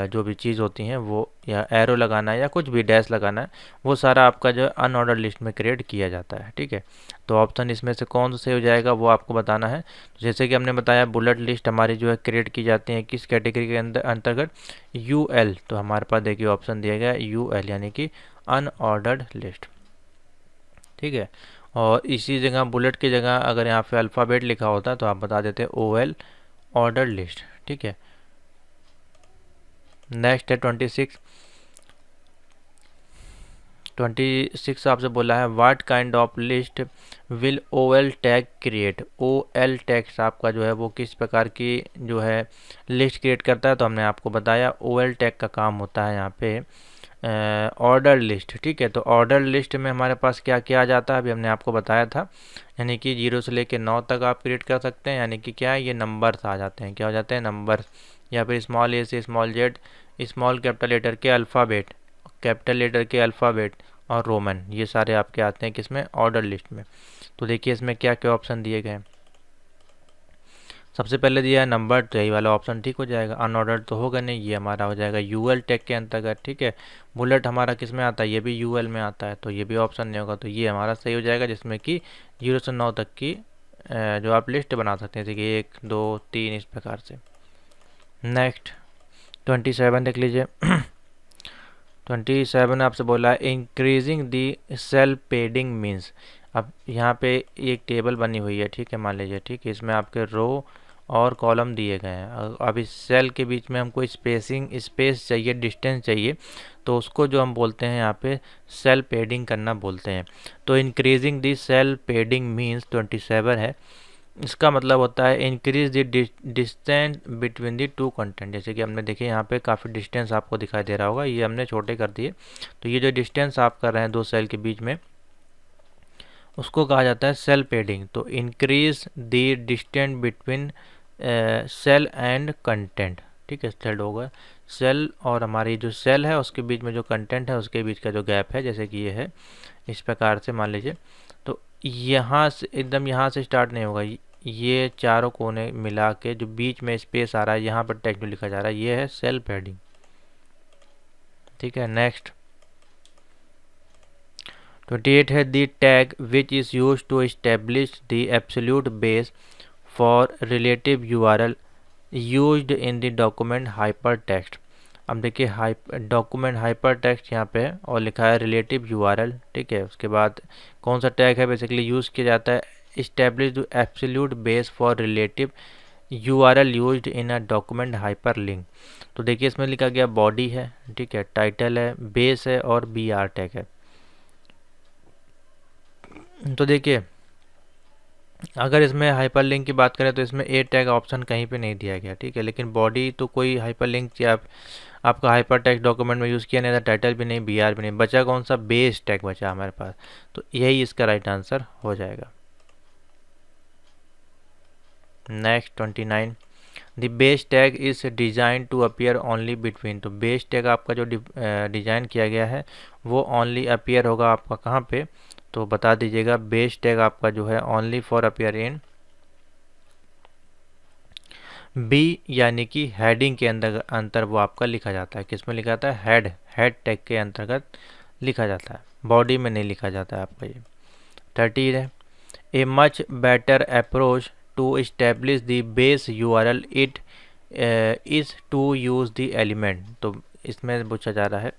जो भी चीज़ होती हैं वो, या एरो लगाना है या कुछ भी डैश लगाना है, वो सारा आपका जो अनऑर्डर लिस्ट में क्रिएट किया जाता है। ठीक है, तो ऑप्शन इसमें से कौन सा हो जाएगा वो आपको बताना है। तो जैसे कि हमने बताया बुलेट लिस्ट हमारी जो है क्रिएट की जाती है किस कैटेगरी के अंतर्गत, UL, तो हमारे पास देखिए ऑप्शन दिया गया UL, यानी कि अनऑर्डर्ड लिस्ट। ठीक है, और इसी जगह बुलेट की जगह अगर यहाँ पे अल्फ़ाबेट लिखा होता तो आप बता देते OL, ऑर्डर लिस्ट। ठीक है, नेक्स्ट है 26 आपसे बोला है what kind of list will OL tag create. OL tags आपका जो है वो किस प्रकार की जो है लिस्ट क्रिएट करता है, तो हमने आपको बताया OL टैग का काम होता है यहाँ पे ऑर्डर लिस्ट। ठीक है, तो ऑर्डर लिस्ट में हमारे पास क्या क्या आ जाता है, अभी हमने आपको बताया था, यानी कि 0 से लेके 9 तक आप क्रिएट कर सकते हैं, यानी कि क्या है, ये नंबर्स आ जाते हैं, क्या हो जाते हैं, नंबर्स, या फिर स्मॉल a से small z, small capital letter के अल्फ़ाबेट, कैपिटल लेटर के अल्फ़ाबेट, और रोमन, ये सारे आपके आते हैं किसमें, ऑर्डर लिस्ट में। तो देखिए इसमें क्या क्या ऑप्शन दिए गए हैं। सबसे पहले दिया है नंबर, तो यही वाला ऑप्शन ठीक हो जाएगा, अनऑर्डर्ड तो होगा नहीं, ये हमारा हो जाएगा UL टैग के अंतर्गत। ठीक है, बुलेट हमारा किस में आता है, ये भी UL में आता है, तो ये भी ऑप्शन नहीं होगा, तो ये हमारा सही हो जाएगा, जिसमें कि 0 से 9 तक की जो आप लिस्ट बना सकते हैं, जैसे कि 1 2 3 इस प्रकार से। नेक्स्ट 27 देख लीजिए। 27 आपसे बोला है increasing the cell padding means. अब यहाँ पे एक टेबल बनी हुई है, ठीक है, मान लीजिए, ठीक है, इसमें आपके रो और कॉलम दिए गए हैं। अब इस सेल के बीच में हमको स्पेस चाहिए, डिस्टेंस चाहिए, तो उसको जो हम बोलते हैं यहाँ पे सेल पेडिंग करना बोलते हैं। तो increasing the cell padding means 27 है, इसका मतलब होता है increase the distance between the two content. जैसे कि हमने देखिए यहाँ पे काफ़ी डिस्टेंस आपको दिखाई दे रहा होगा, ये हमने छोटे कर दिए, तो ये जो डिस्टेंस आप कर रहे हैं दो सेल के बीच में, उसको कहा जाता है सेल पेडिंग। तो increase the distance between cell and content. ठीक है, सेल होगा सेल और हमारी जो सेल है उसके बीच में जो कंटेंट है उसके बीच का जो गैप है, जैसे कि ये है इस प्रकार से मान लीजिए। तो यहाँ से एकदम यहाँ से स्टार्ट नहीं होगा, ये चारों कोने मिला के जो बीच में स्पेस आ रहा है यहाँ पर टेक्स्ट जो लिखा जा रहा है ये है सेल पेडिंग। ठीक है, नेक्स्ट 28 है the tag which is use to establish the absolute base for relative URL used in the document hypertext. अब देखिए डॉक्यूमेंट हाइपर टेक्स्ट यहाँ पे है और लिखा है रिलेटिव URL। ठीक है, उसके बाद कौन सा टैग है बेसिकली यूज़ किया जाता है, establish the absolute base for relative URL used in a document hyper link. तो देखिए इसमें लिखा गया बॉडी है, ठीक है, टाइटल है, बेस है और BR टैग है। तो देखिए अगर इसमें हाइपर लिंक की बात करें तो इसमें ए टैग ऑप्शन कहीं पे नहीं दिया गया, ठीक है, लेकिन बॉडी तो कोई हाइपर लिंक या आपका हाइपर टेक्स्ट डॉक्यूमेंट में यूज़ किया नहीं था, टाइटल भी नहीं, BR भी नहीं, बचा कौन सा, बेस टैग बचा हमारे पास। तो यही इसका राइट आंसर हो जाएगा। Next 29, the base tag is design to appear only between. तो बेस टैग आपका जो डिजाइन किया गया है वो ओनली अपीयर होगा आपका कहाँ पे, तो बता दीजिएगा। बेस टैग आपका जो है only for appear in B, यानी कि हेडिंग के अंतर वो आपका लिखा जाता है। किस में लिखा जाता है, हेड टैग के अंतर्गत लिखा जाता है, बॉडी में नहीं लिखा जाता है आपका ये। 30 है, a much better approach to establish the base URL it is to use the element. तो इसमें पूछा जा रहा है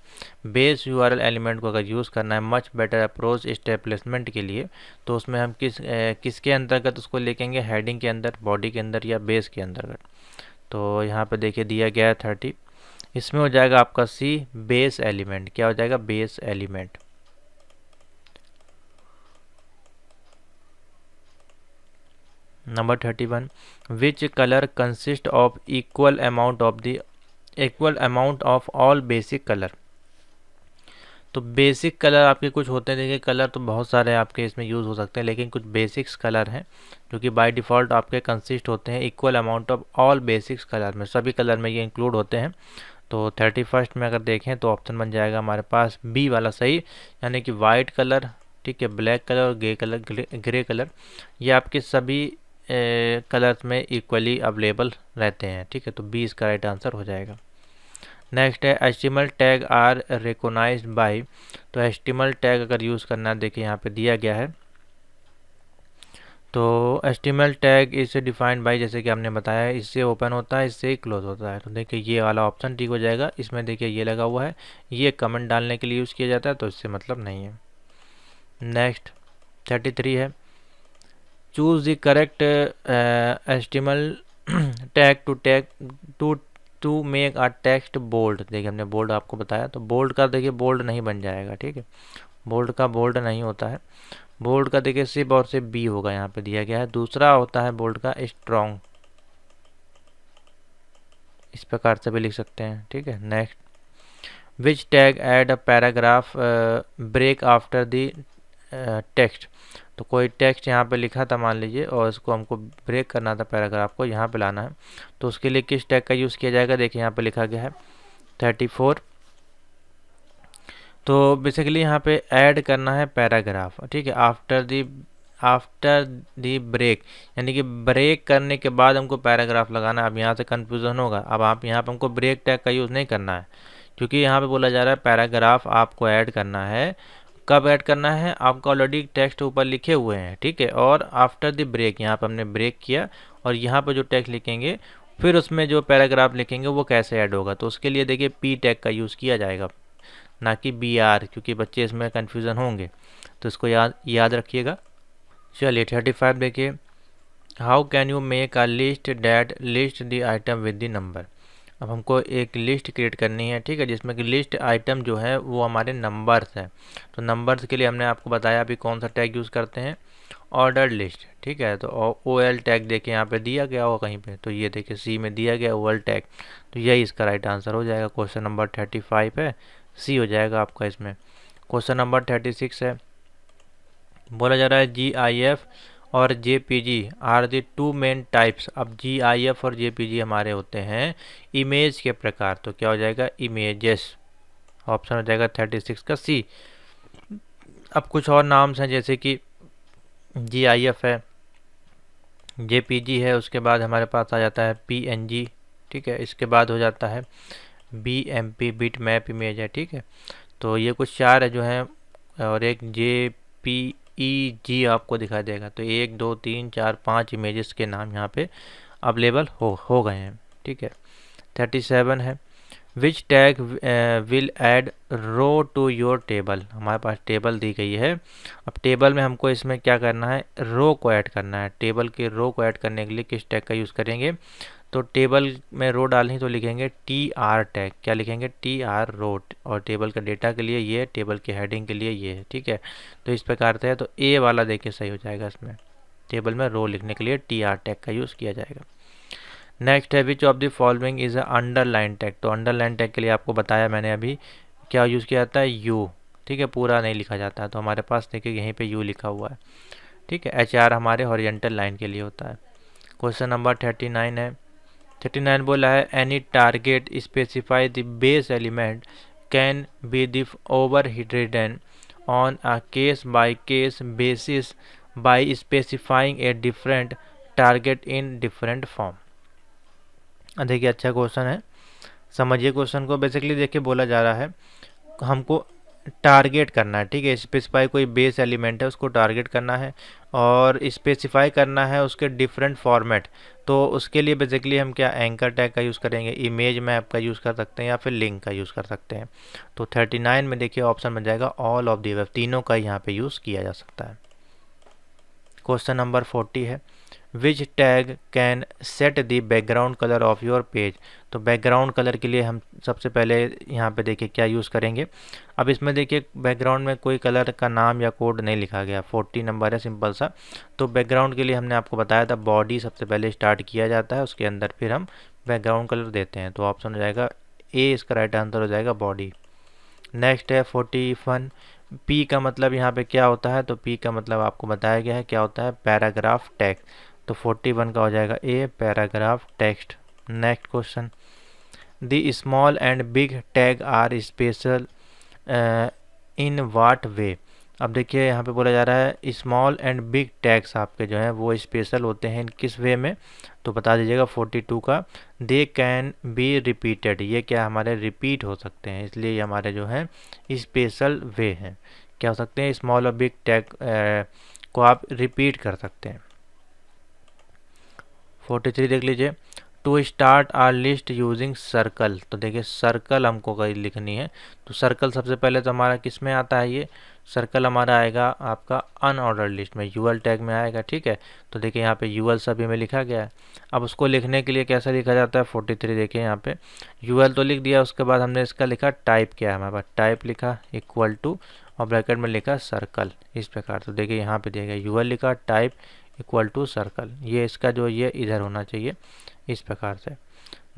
बेस URL एलिमेंट को अगर यूज़ करना है मच बेटर अप्रोच इस्टेब्लिशमेंट के लिए, तो उसमें हम किसके अंतर्गत उसको लिखेंगे, हेडिंग के अंदर, बॉडी के अंदर या बेस के अंतर्गत। तो यहाँ पे देखिए दिया गया है 30, इसमें हो जाएगा आपका C, बेस एलिमेंट। क्या हो जाएगा, base element. Number 31, which colour consist of equal amount of all basic colour. तो बेसिक कलर आपके कुछ होते हैं, देखिए कलर तो बहुत सारे आपके इसमें यूज़ हो सकते हैं, लेकिन कुछ बेसिक्स कलर हैं जो कि बाय डिफ़ॉल्ट आपके कंसिस्ट होते हैं equal amount of all basics colour में, सभी कलर में ये इंक्लूड होते हैं। तो 31 में अगर देखें तो ऑप्शन बन जाएगा हमारे पास बी वाला सही, यानी कि वाइट कलर, ठीक है, ब्लैक कलर और ग्रे कलर, ये आपके सभी कलर्स में इक्वली अवेलेबल रहते हैं, ठीक है। तो बी इसका राइट आंसर हो जाएगा। नेक्स्ट है एस्टिमल टैग आर रिकॉग्नाइज्ड बाय। तो एस्टिमल टैग अगर यूज़ करना है, देखिए यहाँ पे दिया गया है। तो एस्टिमल टैग इससे डिफाइंड बाय, जैसे कि हमने बताया, इससे ओपन होता है, इससे क्लोज होता है। तो देखिए ये वाला ऑप्शन ठीक हो जाएगा। इसमें देखिए ये लगा हुआ है, ये कमेंट डालने के लिए यूज़ किया जाता है, तो इससे मतलब नहीं है। नेक्स्ट 33 है, choose the correct HTML tag to make a text bold. देखिए हमने बोल्ड आपको बताया, तो बोल्ड का देखिए बोल्ड नहीं बन जाएगा, ठीक है, बोल्ड का बोल्ड नहीं होता है। बोल्ड का देखिए सिर्फ और सिर्फ बी होगा, यहाँ पे दिया गया है। दूसरा होता है बोल्ड का स्ट्रॉन्ग, इस प्रकार से भी लिख सकते हैं, ठीक है। Next, which tag add a paragraph break after the text. तो कोई टेक्स्ट यहाँ पे लिखा था मान लीजिए, और इसको हमको ब्रेक करना था, पैराग्राफ को यहाँ पे लाना है, तो उसके लिए किस टैग का यूज़ किया जाएगा। देखिए यहाँ पे लिखा गया है 34। तो बेसिकली यहाँ पे ऐड करना है पैराग्राफ, ठीक है, आफ्टर दी ब्रेक, यानी कि ब्रेक करने के बाद हमको पैराग्राफ लगाना है। अब यहाँ से कन्फ्यूज़न होगा। अब आप यहाँ पे हमको ब्रेक टैग का यूज़ नहीं करना है, क्योंकि यहाँ पे बोला जा रहा है पैराग्राफ आपको ऐड करना है। कब ऐड करना है, आपको ऑलरेडी टेक्स्ट ऊपर लिखे हुए हैं, ठीक है, और आफ्टर द ब्रेक, यहाँ पे हमने ब्रेक किया और यहाँ पे जो टेक्स्ट लिखेंगे फिर उसमें जो पैराग्राफ लिखेंगे वो कैसे ऐड होगा। तो उसके लिए देखिए पी टैग का यूज़ किया जाएगा, ना कि BR, क्योंकि बच्चे इसमें कन्फ्यूज़न होंगे, तो इसको याद रखिएगा। चलिए 35 देखिए, how can you make a list that list the item with the number. अब हमको एक लिस्ट क्रिएट करनी है, ठीक है, जिसमें कि लिस्ट आइटम जो है वो हमारे नंबर्स हैं। तो नंबर्स के लिए हमने आपको बताया अभी कौन सा टैग यूज़ करते हैं, ऑर्डर लिस्ट, ठीक है। तो OL टैग देखिए यहाँ पे दिया गया हो कहीं पे, तो ये देखिए C में दिया गया OL टैग, तो यही इसका राइट आंसर हो जाएगा। क्वेश्चन नंबर 35 है, C हो जाएगा आपका इसमें। क्वेश्चन नंबर 36 है, बोला जा रहा है GIF और JPG are the two main types. अब GIF और JPG हमारे होते हैं इमेज के प्रकार, तो क्या हो जाएगा, इमेजेस। ऑप्शन हो जाएगा 36 का C। अब कुछ और नाम्स हैं, जैसे कि GIF है, JPG है, उसके बाद हमारे पास आ जाता है PNG, ठीक है, इसके बाद हो जाता है BMP, बिट मैप इमेज है, ठीक है। तो ये कुछ चार है जो हैं, और एक JPEG आपको दिखाई देगा। तो 1 2 3 4 5 इमेजेस के नाम यहाँ पे अवेलेबल हो गए हैं, ठीक है। 37 है, which tag will add row to your table. हमारे पास टेबल दी गई है, अब टेबल में हमको इसमें क्या करना है, रो को ऐड करना है। टेबल के रो को ऐड करने के लिए किस टैग का यूज़ करेंगे, तो टेबल में रो डालनी तो लिखेंगे टी आर टैग। क्या लिखेंगे, टी आर रो, और टेबल का डेटा के लिए ये, टेबल के हेडिंग के लिए ये है, ठीक है। तो इस प्रकार से है, तो ए वाला देखिए सही हो जाएगा। इसमें टेबल में रो लिखने के लिए टी आर टैग का यूज़ किया जाएगा। नेक्स्ट है which of the following is a underline tag. तो अंडरलाइन टैग के लिए आपको बताया मैंने अभी, क्या यूज़ किया जाता है, यू, ठीक है, पूरा नहीं लिखा जाता है। तो हमारे पास देखिए यहीं पे यू लिखा हुआ है, ठीक है। एच आर हमारे हॉरिजॉन्टल लाइन के लिए होता है। क्वेश्चन नंबर 39 है। 39 बोला है any target specify the base element can be the overridden on a case by case basis by specifying a different target in different form. देखिए अच्छा क्वेश्चन है, समझिए क्वेश्चन को। बेसिकली देखिए बोला जा रहा है हमको टारगेट करना है, ठीक है। स्पेसिफाई कोई बेस एलिमेंट है उसको टारगेट करना है, और स्पेसिफाई करना है उसके डिफरेंट फॉर्मेट। तो उसके लिए बेसिकली हम क्या एंकर टैग का यूज़ करेंगे, इमेज मैप का यूज़ कर सकते हैं, या फिर लिंक का यूज़ कर सकते हैं। तो 39 में देखिए ऑप्शन बन जाएगा ऑल ऑफ दी अबव, तीनों का यहाँ पे यूज़ किया जा सकता है। क्वेश्चन नंबर 40 है which tag can set the background colour of your page. तो बैकग्राउंड कलर के लिए हम सबसे पहले यहाँ पे देखिए क्या यूज़ करेंगे। अब इसमें देखिए बैकग्राउंड में कोई कलर का नाम या कोड नहीं लिखा गया, 40 नंबर है सिंपल सा। तो बैकग्राउंड के लिए हमने आपको बताया था बॉडी सबसे पहले स्टार्ट किया जाता है, उसके अंदर फिर हम बैकग्राउंड कलर देते हैं। तो ऑप्शन हो जाएगा ए, इसका राइट आंसर हो जाएगा बॉडी। नेक्स्ट है 41। पी का मतलब यहाँ पे क्या होता है, तो पी का मतलब आपको बताया गया है क्या होता है, पैराग्राफ टेक्स्ट। तो 41 का हो जाएगा A, paragraph text. Next question the small and big tag are special in what way. अब देखिए यहाँ पे बोला जा रहा है स्मॉल एंड बिग टैग्स आपके जो हैं वो स्पेशल होते हैं किस वे में, तो बता दीजिएगा 42 का। दे कैन बी रिपीटेड, ये क्या हमारे रिपीट हो सकते हैं, इसलिए ये हमारे जो हैं स्पेशल वे हैं। क्या हो सकते हैं, स्मॉल और बिग टैग को आप रिपीट कर सकते हैं। 43 देख लीजिए to start our list using circle. तो देखिए सर्कल हमको कहीं लिखनी है, तो सर्कल सबसे पहले तो हमारा किस में आता है, ये सर्कल हमारा आएगा आपका अनऑर्डर लिस्ट में, यूएल टैग में आएगा, ठीक है। तो देखिए यहाँ पे यूएल सभी में लिखा गया है। अब उसको लिखने के लिए कैसा लिखा जाता है, 43 देखिए यहाँ पे यूएल तो लिख दिया, उसके बाद हमने इसका लिखा टाइप क्या है हमारे पास, टाइप लिखा इक्वल टू और ब्रैकेट में लिखा सर्कल, इस प्रकार। तो देखिए यहाँ पे दिया गया यूएल लिखा टाइप इक्वल टू सर्कल, ये इसका जो ये इधर होना चाहिए इस प्रकार से,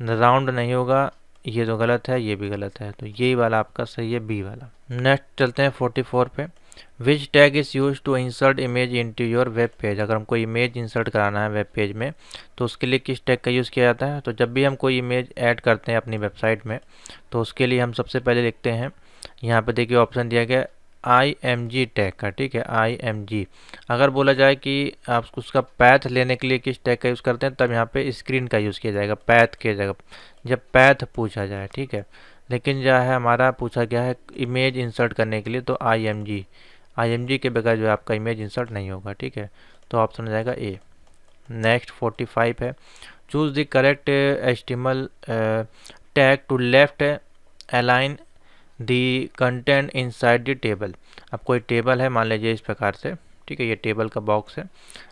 राउंड नहीं होगा, ये तो गलत है, ये भी गलत है, तो यही वाला आपका सही है, बी वाला। नेक्स्ट चलते हैं 44 पे। Which tag is use to insert image into your web page. अगर हमको इमेज इंसर्ट कराना है वेब पेज में तो उसके लिए किस टैग का यूज़ किया जाता है, तो जब भी हम कोई इमेज ऐड करते हैं अपनी वेबसाइट में तो उसके लिए हम सबसे पहले लिखते हैं, यहाँ पे देखिए ऑप्शन दिया गया IMG टैग का, ठीक है, IMG। अगर बोला जाए कि आप उसका पैथ लेने के लिए किस टैग का यूज़ करते हैं, तब यहाँ पे स्क्रीन का यूज़ किया जाएगा, पैथ की जगह जब पैथ पूछा जाए, ठीक है। लेकिन जो है हमारा पूछा गया है इमेज इंसर्ट करने के लिए, तो IMG के बगैर जो है आपका इमेज इंसर्ट नहीं होगा, ठीक है। तो ऑप्शन हो जाएगा ए। नेक्स्ट 45 है choose the correct HTML tag to left align the content inside the table. अब कोई टेबल है मान लीजिए इस प्रकार से, ठीक है, ये टेबल का बॉक्स है।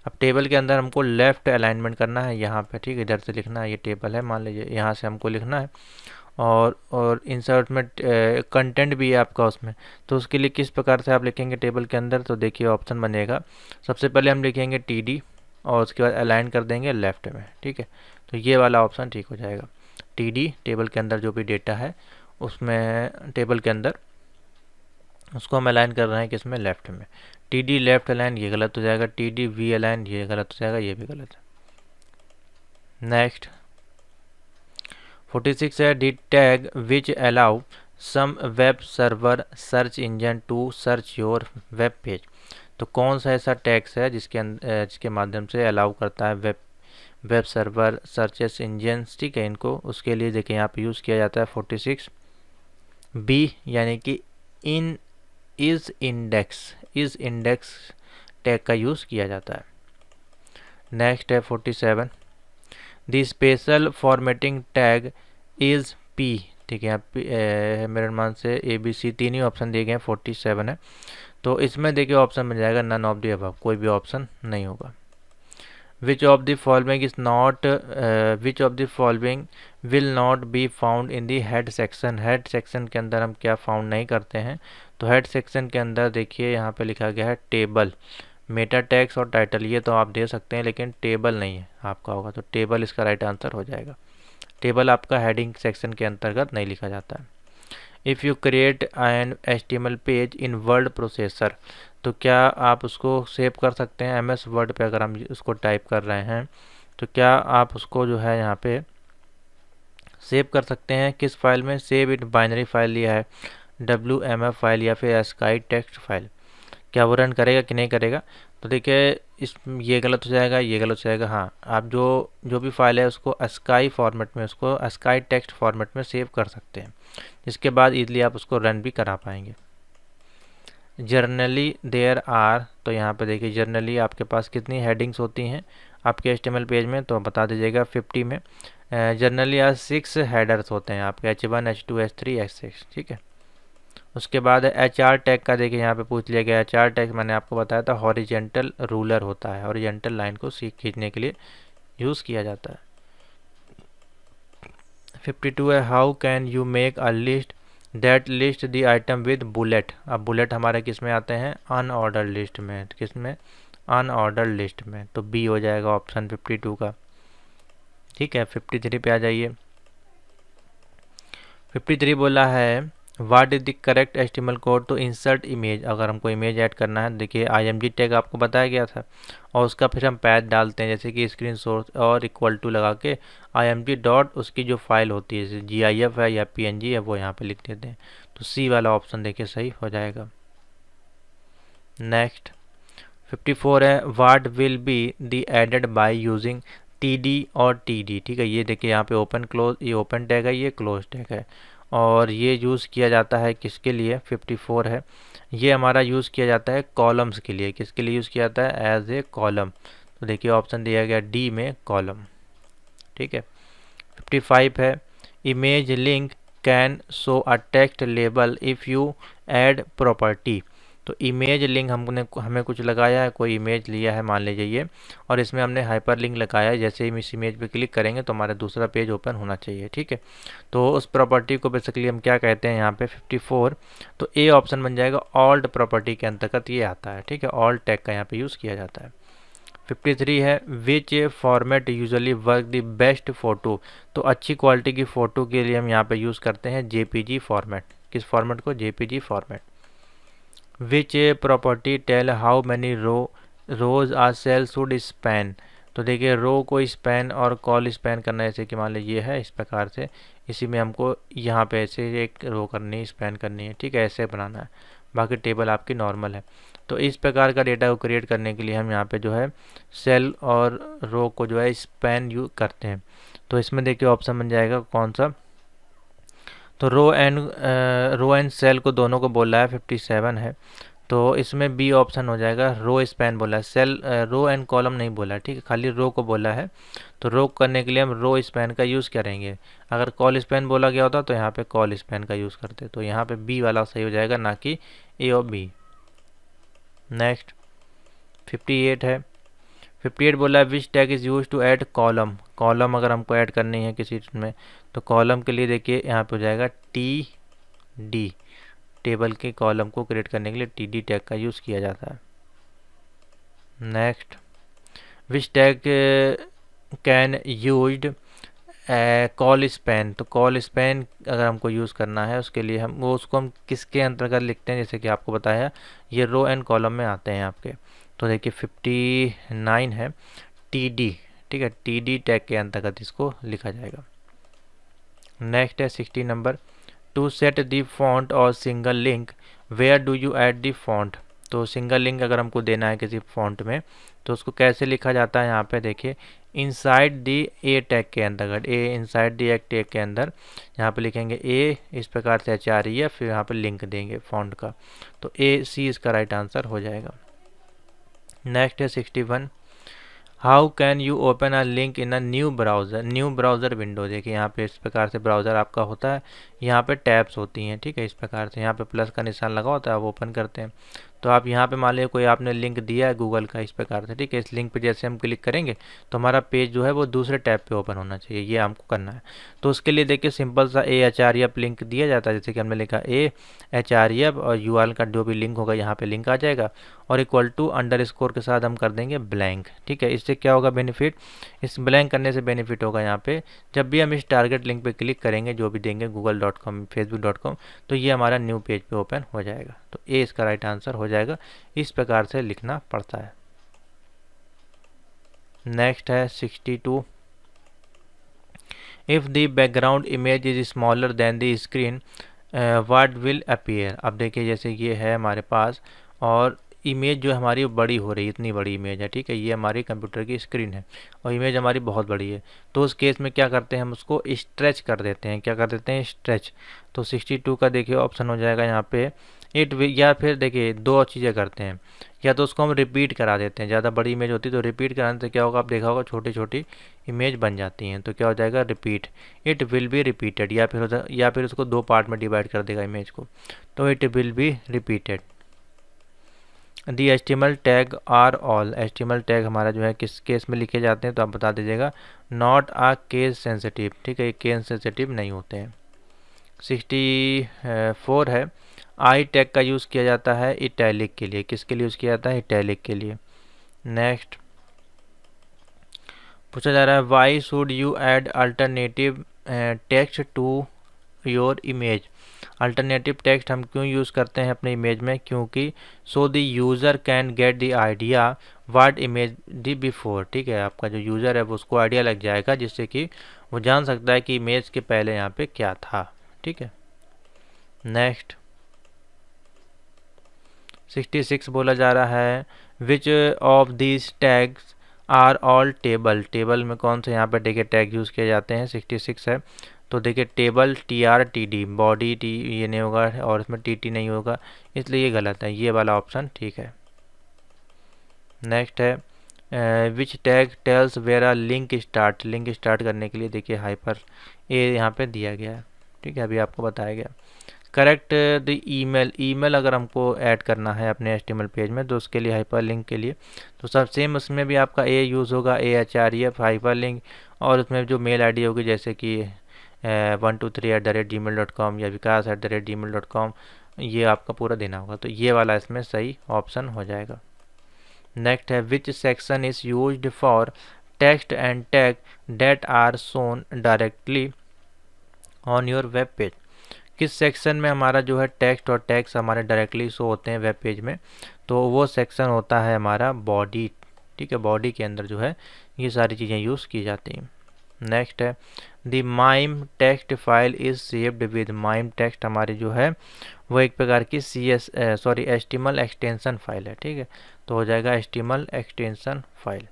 अब टेबल के अंदर हमको लेफ्ट अलाइनमेंट करना है यहाँ पे, ठीक है, इधर से लिखना है, ये टेबल है मान लीजिए, यहाँ से हमको लिखना है, और इंसर्ट में कंटेंट भी है आपका उसमें। तो उसके लिए किस प्रकार से आप लिखेंगे टेबल के अंदर, तो देखिए ऑप्शन बनेगा, सबसे पहले हम लिखेंगे TD और उसके बाद अलाइन कर देंगे लेफ्ट में, ठीक है। तो ये वाला ऑप्शन ठीक हो जाएगा, TD टेबल के अंदर जो भी डेटा है उसमें टेबल के अंदर उसको हम अलाइन कर रहे हैं किसमें, लेफ्ट में। TD लेफ्ट अलाइन ये गलत हो जाएगा, TD V अलाइन ये गलत हो जाएगा, ये भी गलत है। नेक्स्ट 46 है the tag which allow some web server search engine to search your web page. तो कौन सा ऐसा टैग्स है जिसके माध्यम से अलाउ करता है वेब सर्वर सर्चेस इंजन्स, ठीक है, इनको। उसके लिए देखिए यहाँ पे यूज़ किया जाता है 46 बी, यानी कि इज इंडेक्स टैग का यूज़ किया जाता है। नेक्स्ट है 47 the special formatting tag is P। ठीक है। यहाँ पे मेरे अनुमान से ABC 3 ही ऑप्शन दिए गए हैं, 47 है। तो इसमें देखिए ऑप्शन बन जाएगा नन ऑफ द अबव, कोई भी ऑप्शन नहीं होगा। विच of the following is not, which of the following will not be found in the head section. Head section के अंदर हम क्या फाउंड नहीं करते हैं, तो हेड सेक्शन के अंदर देखिए यहाँ पे लिखा गया है टेबल, मेटा टैग्स और टाइटल, ये तो आप दे सकते हैं लेकिन टेबल नहीं है आपका होगा, तो टेबल इसका राइट आंसर हो जाएगा। टेबल आपका हेडिंग सेक्शन के अंतर्गत नहीं लिखा जाता है। If you create an HTML page in word processor, तो क्या आप उसको सेव कर सकते हैं MS वर्ड पे? अगर हम उसको टाइप कर रहे हैं तो क्या आप उसको जो है यहाँ पे सेव कर सकते हैं? किस फाइल में? सेव इन बाइनरी फाइल लिया है, WMF फाइल या फिर ASCII टेक्स्ट फाइल, क्या वो रन करेगा कि नहीं करेगा? तो देखिए इस ये गलत हो जाएगा, ये गलत हो जाएगा। हाँ, आप जो भी फाइल है उसको ASCII फॉर्मेट में, उसको ASCII टेक्स्ट फॉर्मेट में सेव कर सकते हैं, जिसके बाद इजीली आप उसको रन भी करा पाएंगे। जर्नली देयर आर, तो यहाँ पे देखिए जर्नली आपके पास कितनी हेडिंग्स होती हैं आपके HTML पेज में, तो बता दीजिएगा 50 में। जर्नली आर 6 हेडर्स होते हैं आपके, H1 H2 H3 H6, ठीक है। उसके बाद HR टैग का देखिए यहाँ पे पूछ लिया गया। HR टैग मैंने आपको बताया था हॉरिजेंटल रूलर होता है, हॉरिजेंटल लाइन को खींचने के लिए यूज़ किया जाता है। 52 है, how can you make a list that list the item with bullet. अब बुलेट हमारे किस में आते हैं? अनऑर्डर लिस्ट में। किस में? अनऑर्डर लिस्ट में, तो बी हो जाएगा ऑप्शन 52 का, ठीक है। 53 पे आ जाइए। 53 बोला है what is the correct HTML code to insert image. अगर हमको इमेज ऐड करना है, देखिए IMG टैग आपको बताया गया था और उसका फिर हम पैथ डालते हैं, जैसे कि स्क्रीन सोर्स और इक्वल टू लगा के IMG डॉट उसकी जो फाइल होती है, जैसे GIF है या PNG है, वो यहाँ पे लिख देते हैं। तो सी वाला ऑप्शन देखिए सही हो जाएगा। नेक्स्ट 54 है, what will be the added by using TD और TD, ठीक है। ये देखिए यहाँ पे ओपन क्लोज, ये ओपन टैग है, ये क्लोज टैग है, और ये यूज़ किया जाता है किसके लिए? 54 है, ये हमारा यूज़ किया जाता है कॉलम्स के लिए। किसके लिए यूज़ किया जाता है? As a column. तो देखिए ऑप्शन दिया गया D में कॉलम, ठीक है। 55 है, image link can show a text label if you add property. तो इमेज लिंक हमें कुछ लगाया है, कोई इमेज लिया है मान लीजिए ये, और इसमें हमने हाइपर लिंक लगाया है। जैसे ही इस इमेज पे क्लिक करेंगे तो हमारा दूसरा पेज ओपन होना चाहिए, ठीक है। तो उस प्रॉपर्टी को बेसिकली हम क्या कहते हैं यहाँ पे 54, तो ए ऑप्शन बन जाएगा। ऑल्ट प्रॉपर्टी के अंतर्गत ये आता है, ठीक है। ऑल्ट टैग का यहाँ पे यूज़ किया जाता है। 53 है, विच format usually work the best photo. तो अच्छी क्वालिटी की फ़ोटो के लिए हम यहाँ पे यूज़ करते हैं JPG फॉर्मेट। किस फॉर्मेट को? JPG format. Which property tell how many rows a cell should span. तो देखिए रो को स्पैन और कॉल स्पैन करना, जैसे कि मान लीजिए ये है इस प्रकार से, इसी में हमको यहाँ पे ऐसे एक रो करनी है, स्पैन करनी है, ठीक है, ऐसे बनाना है। बाकी टेबल आपकी नॉर्मल है। तो इस प्रकार का डेटा को क्रिएट करने के लिए हम यहाँ पे जो है सेल और रो को जो है स्पैन यूज करते हैं। तो इसमें देखिए ऑप्शन बन जाएगा कौन सा? तो रो एंड सेल को दोनों को बोला है, 57 है। तो इसमें बी ऑप्शन हो जाएगा। रो स्पैन बोला है, सेल रो एंड कॉलम नहीं बोला है, ठीक है, खाली रो को बोला है। तो रो करने के लिए हम रो स्पैन का यूज़ करेंगे। अगर कॉल स्पैन बोला गया होता तो यहाँ पे कॉल स्पैन का यूज़ करते। तो यहाँ पे बी वाला सही हो जाएगा, ना कि ए और बी। नेक्स्ट 58 है। 58 बोला है which tag is use to add column. Column अगर हमको ऐड करनी है किसी में, तो कॉलम के लिए देखिए यहाँ पे हो जाएगा TD। टेबल के कॉलम को क्रिएट करने के लिए TD टैग का यूज़ किया जाता है। Next which tag can used call span. तो कॉल स्पैन अगर हमको यूज़ करना है उसके लिए उसको हम किसके अंतर्गत लिखते हैं? जैसे कि आपको बताया ये रो एंड कॉलम में आते हैं आपके। तो देखिए 59 है, TD, ठीक है, TD टैग के अंतर्गत इसको लिखा जाएगा। नेक्स्ट है 60 number, to set the font और single link where do you add the font. तो सिंगल लिंक अगर हमको देना है किसी फॉन्ट में तो उसको कैसे लिखा जाता है? यहाँ पे देखिए इनसाइड दी ए टैग के अंतर्गत, ए इनसाइड दी एक टैग के अंदर यहाँ पे लिखेंगे ए, इस प्रकार से HRE, फिर यहाँ पे लिंक देंगे फॉन्ट का। तो AC इसका राइट आंसर हो जाएगा। नेक्स्ट है 61, how can you open a link in a new browser window. देखिए यहाँ पे इस प्रकार से ब्राउज़र आपका होता है, यहाँ पे टैब्स होती हैं, ठीक है। इस प्रकार से यहाँ पे प्लस का निशान लगा होता है, आप ओपन करते हैं तो आप यहाँ पे मान लीजिए कोई आपने लिंक दिया है गूगल का, इस प्रकार से, ठीक है। इस लिंक पे जैसे हम क्लिक करेंगे तो हमारा पेज जो है वो दूसरे टैब पे ओपन होना चाहिए, ये हमको करना है। तो उसके लिए देखिए सिंपल सा AHREF लिंक दिया जाता है, जैसे कि हमने लिखा AHREF और URL का जो भी लिंक होगा यहाँ पे लिंक आ जाएगा, और इक्वल टू अंडरस्कोर के साथ हम कर देंगे ब्लैंक, ठीक है। इससे क्या होगा बेनिफिट, इस ब्लैंक करने से बेनिफिट होगा यहाँ पे जब भी हम इस टारगेट लिंक पे क्लिक करेंगे जो भी देंगे google.com facebook.com, तो ये हमारा न्यू पेज पे ओपन हो जाएगा। तो ए इसका राइट आंसर हो जाएगा, इस प्रकार से लिखना पड़ता है। नेक्स्ट है 62, if the background image is smaller than the screen what will appear. अब देखिए जैसे ये है हमारे पास और इमेज जो हमारी बड़ी हो रही है, इतनी बड़ी इमेज है, ठीक है। ये हमारी कंप्यूटर की स्क्रीन है और इमेज हमारी बहुत बड़ी है, तो उस केस में क्या करते हैं हम उसको स्ट्रेच कर देते हैं। क्या कर देते हैं, स्ट्रेच। तो 62 का देखिए ऑप्शन हो जाएगा यहाँ पे या फिर देखिए दो चीज़ें करते हैं, या तो उसको हम रिपीट करा देते हैं। ज़्यादा बड़ी इमेज होती है तो रिपीट कराने से क्या होगा, आप देखा होगा छोटी छोटी इमेज बन जाती हैं, तो क्या हो जाएगा repeat, it will be repeated. या फिर उसको दो पार्ट में डिवाइड कर देगा इमेज को, तो it will be repeated. The HTML tag are all, HTML tag हमारा जो है किस केस में लिखे जाते हैं तो आप बता दीजिएगा, नॉट आ केस सेंसिटिव, ठीक है। केस सेंसिटिव नहीं होते हैं। 64 है, आई टैग का यूज़ किया जाता है इटैलिक के लिए। किसके लिए यूज़ किया जाता है, इटैलिक के लिए। नेक्स्ट पूछा जा रहा है, why should you add alternative text to your image. Alternative text हम क्यों यूज़ करते हैं अपने इमेज में, क्योंकि so the user can get the idea what image the before, ठीक है। आपका जो यूज़र है वो उसको आइडिया लग जाएगा, जिससे कि वो जान सकता है कि इमेज के पहले यहाँ पे क्या था, ठीक है। नेक्स्ट 66 बोला जा रहा है, which of these tags are all table. Table में कौन से यहाँ पे देखिए टैग यूज़ किए जाते हैं, 66 है। तो देखिए टेबल TRTD, बॉडी टी ये नहीं होगा और इसमें TT नहीं होगा, इसलिए ये गलत है, ये वाला ऑप्शन ठीक है। नेक्स्ट है, which tag tells where a link start. Link start करने के लिए देखिए हाइपर ए यहाँ पे दिया गया है, ठीक है, अभी आपको बताया गया। करेक्ट द ईमेल अगर हमको ऐड करना है अपने HTML पेज में तो उसके लिए हाइपर लिंक के लिए तो सब सेम उसमें भी आपका ए यूज़ होगा, AHREF हाइपर लिंक, और उसमें जो मेल ID होगी जैसे कि 123@gmail.com या vikas@gmail.com, ये आपका पूरा देना होगा, तो ये वाला इसमें सही ऑप्शन हो जाएगा। नेक्स्ट है, which section is used for text and tag that are shown directly on your web page. किस सेक्शन में हमारा जो है टेक्स्ट और टैग्स हमारे डायरेक्टली शो होते हैं वेब पेज में, तो वो सेक्शन होता है हमारा बॉडी, ठीक है। बॉडी के अंदर जो है ये सारी चीज़ें यूज़ की जाती हैं। नेक्स्ट है, the mime text file is saved with. Mime text हमारी जो है वो एक प्रकार की HTML एक्सटेंशन फाइल है, ठीक है। तो हो जाएगा HTML एक्सटेंशन फाइल।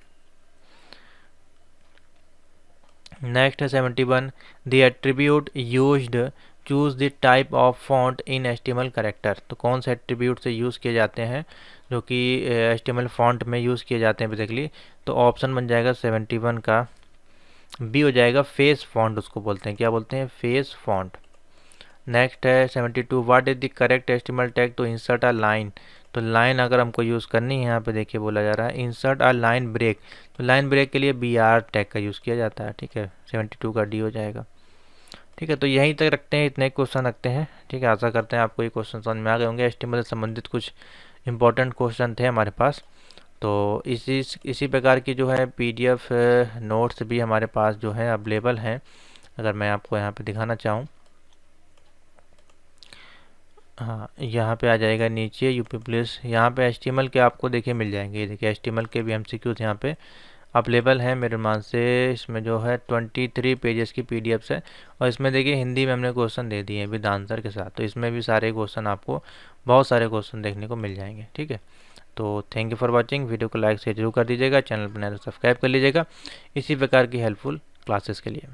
नेक्स्ट है 71, the attribute used choose the type of font in HTML character. तो कौन से एट्रीब्यूट से यूज़ किए जाते हैं जो कि HTML फॉन्ट में यूज़ किए जाते हैं बेसिकली, तो ऑप्शन बन जाएगा 71 का बी हो जाएगा, फेस फॉन्ट उसको बोलते हैं। क्या बोलते हैं, फेस फॉन्ट। नेक्स्ट है 72, what is the correct HTML tag to insert a line. तो लाइन अगर हमको यूज़ करनी है यहाँ पे देखिए बोला जा रहा है इंसर्ट अ लाइन ब्रेक, तो लाइन ब्रेक के लिए BR टैग का यूज़ किया जाता है, ठीक है। 72 का डी हो जाएगा, ठीक है। तो यहीं तक रखते हैं, इतने क्वेश्चन रखते हैं, ठीक है। आशा करते हैं आपको ये क्वेश्चन समझ में आ गए होंगे। HTML से संबंधित कुछ इंपॉर्टेंट क्वेश्चन थे हमारे पास। तो इसी प्रकार की जो है PDF नोट्स भी हमारे पास जो है अवेलेबल हैं, अगर मैं आपको यहाँ पे दिखाना चाहूँ। हाँ, यहाँ पे आ जाएगा नीचे यूपी पुलिस, यहाँ पे HTML के आपको देखिए मिल जाएंगे। ये देखिए HTML के भी MCQs यहाँ पे अवेलेबल हैं मेरे मान से। इसमें जो है 23 पेजेस की PDFs है, और इसमें देखिए हिंदी में हमने क्वेश्चन दे दिए हैं विद आंसर के साथ, तो इसमें भी सारे क्वेश्चन आपको बहुत सारे क्वेश्चन देखने को मिल जाएंगे, ठीक है। तो thank you for watching. Video को लाइक शेयर जरूर कर दीजिएगा, चैनल पर नया तो सब्सक्राइब कर लीजिएगा इसी प्रकार की हेल्पफुल क्लासेस के लिए।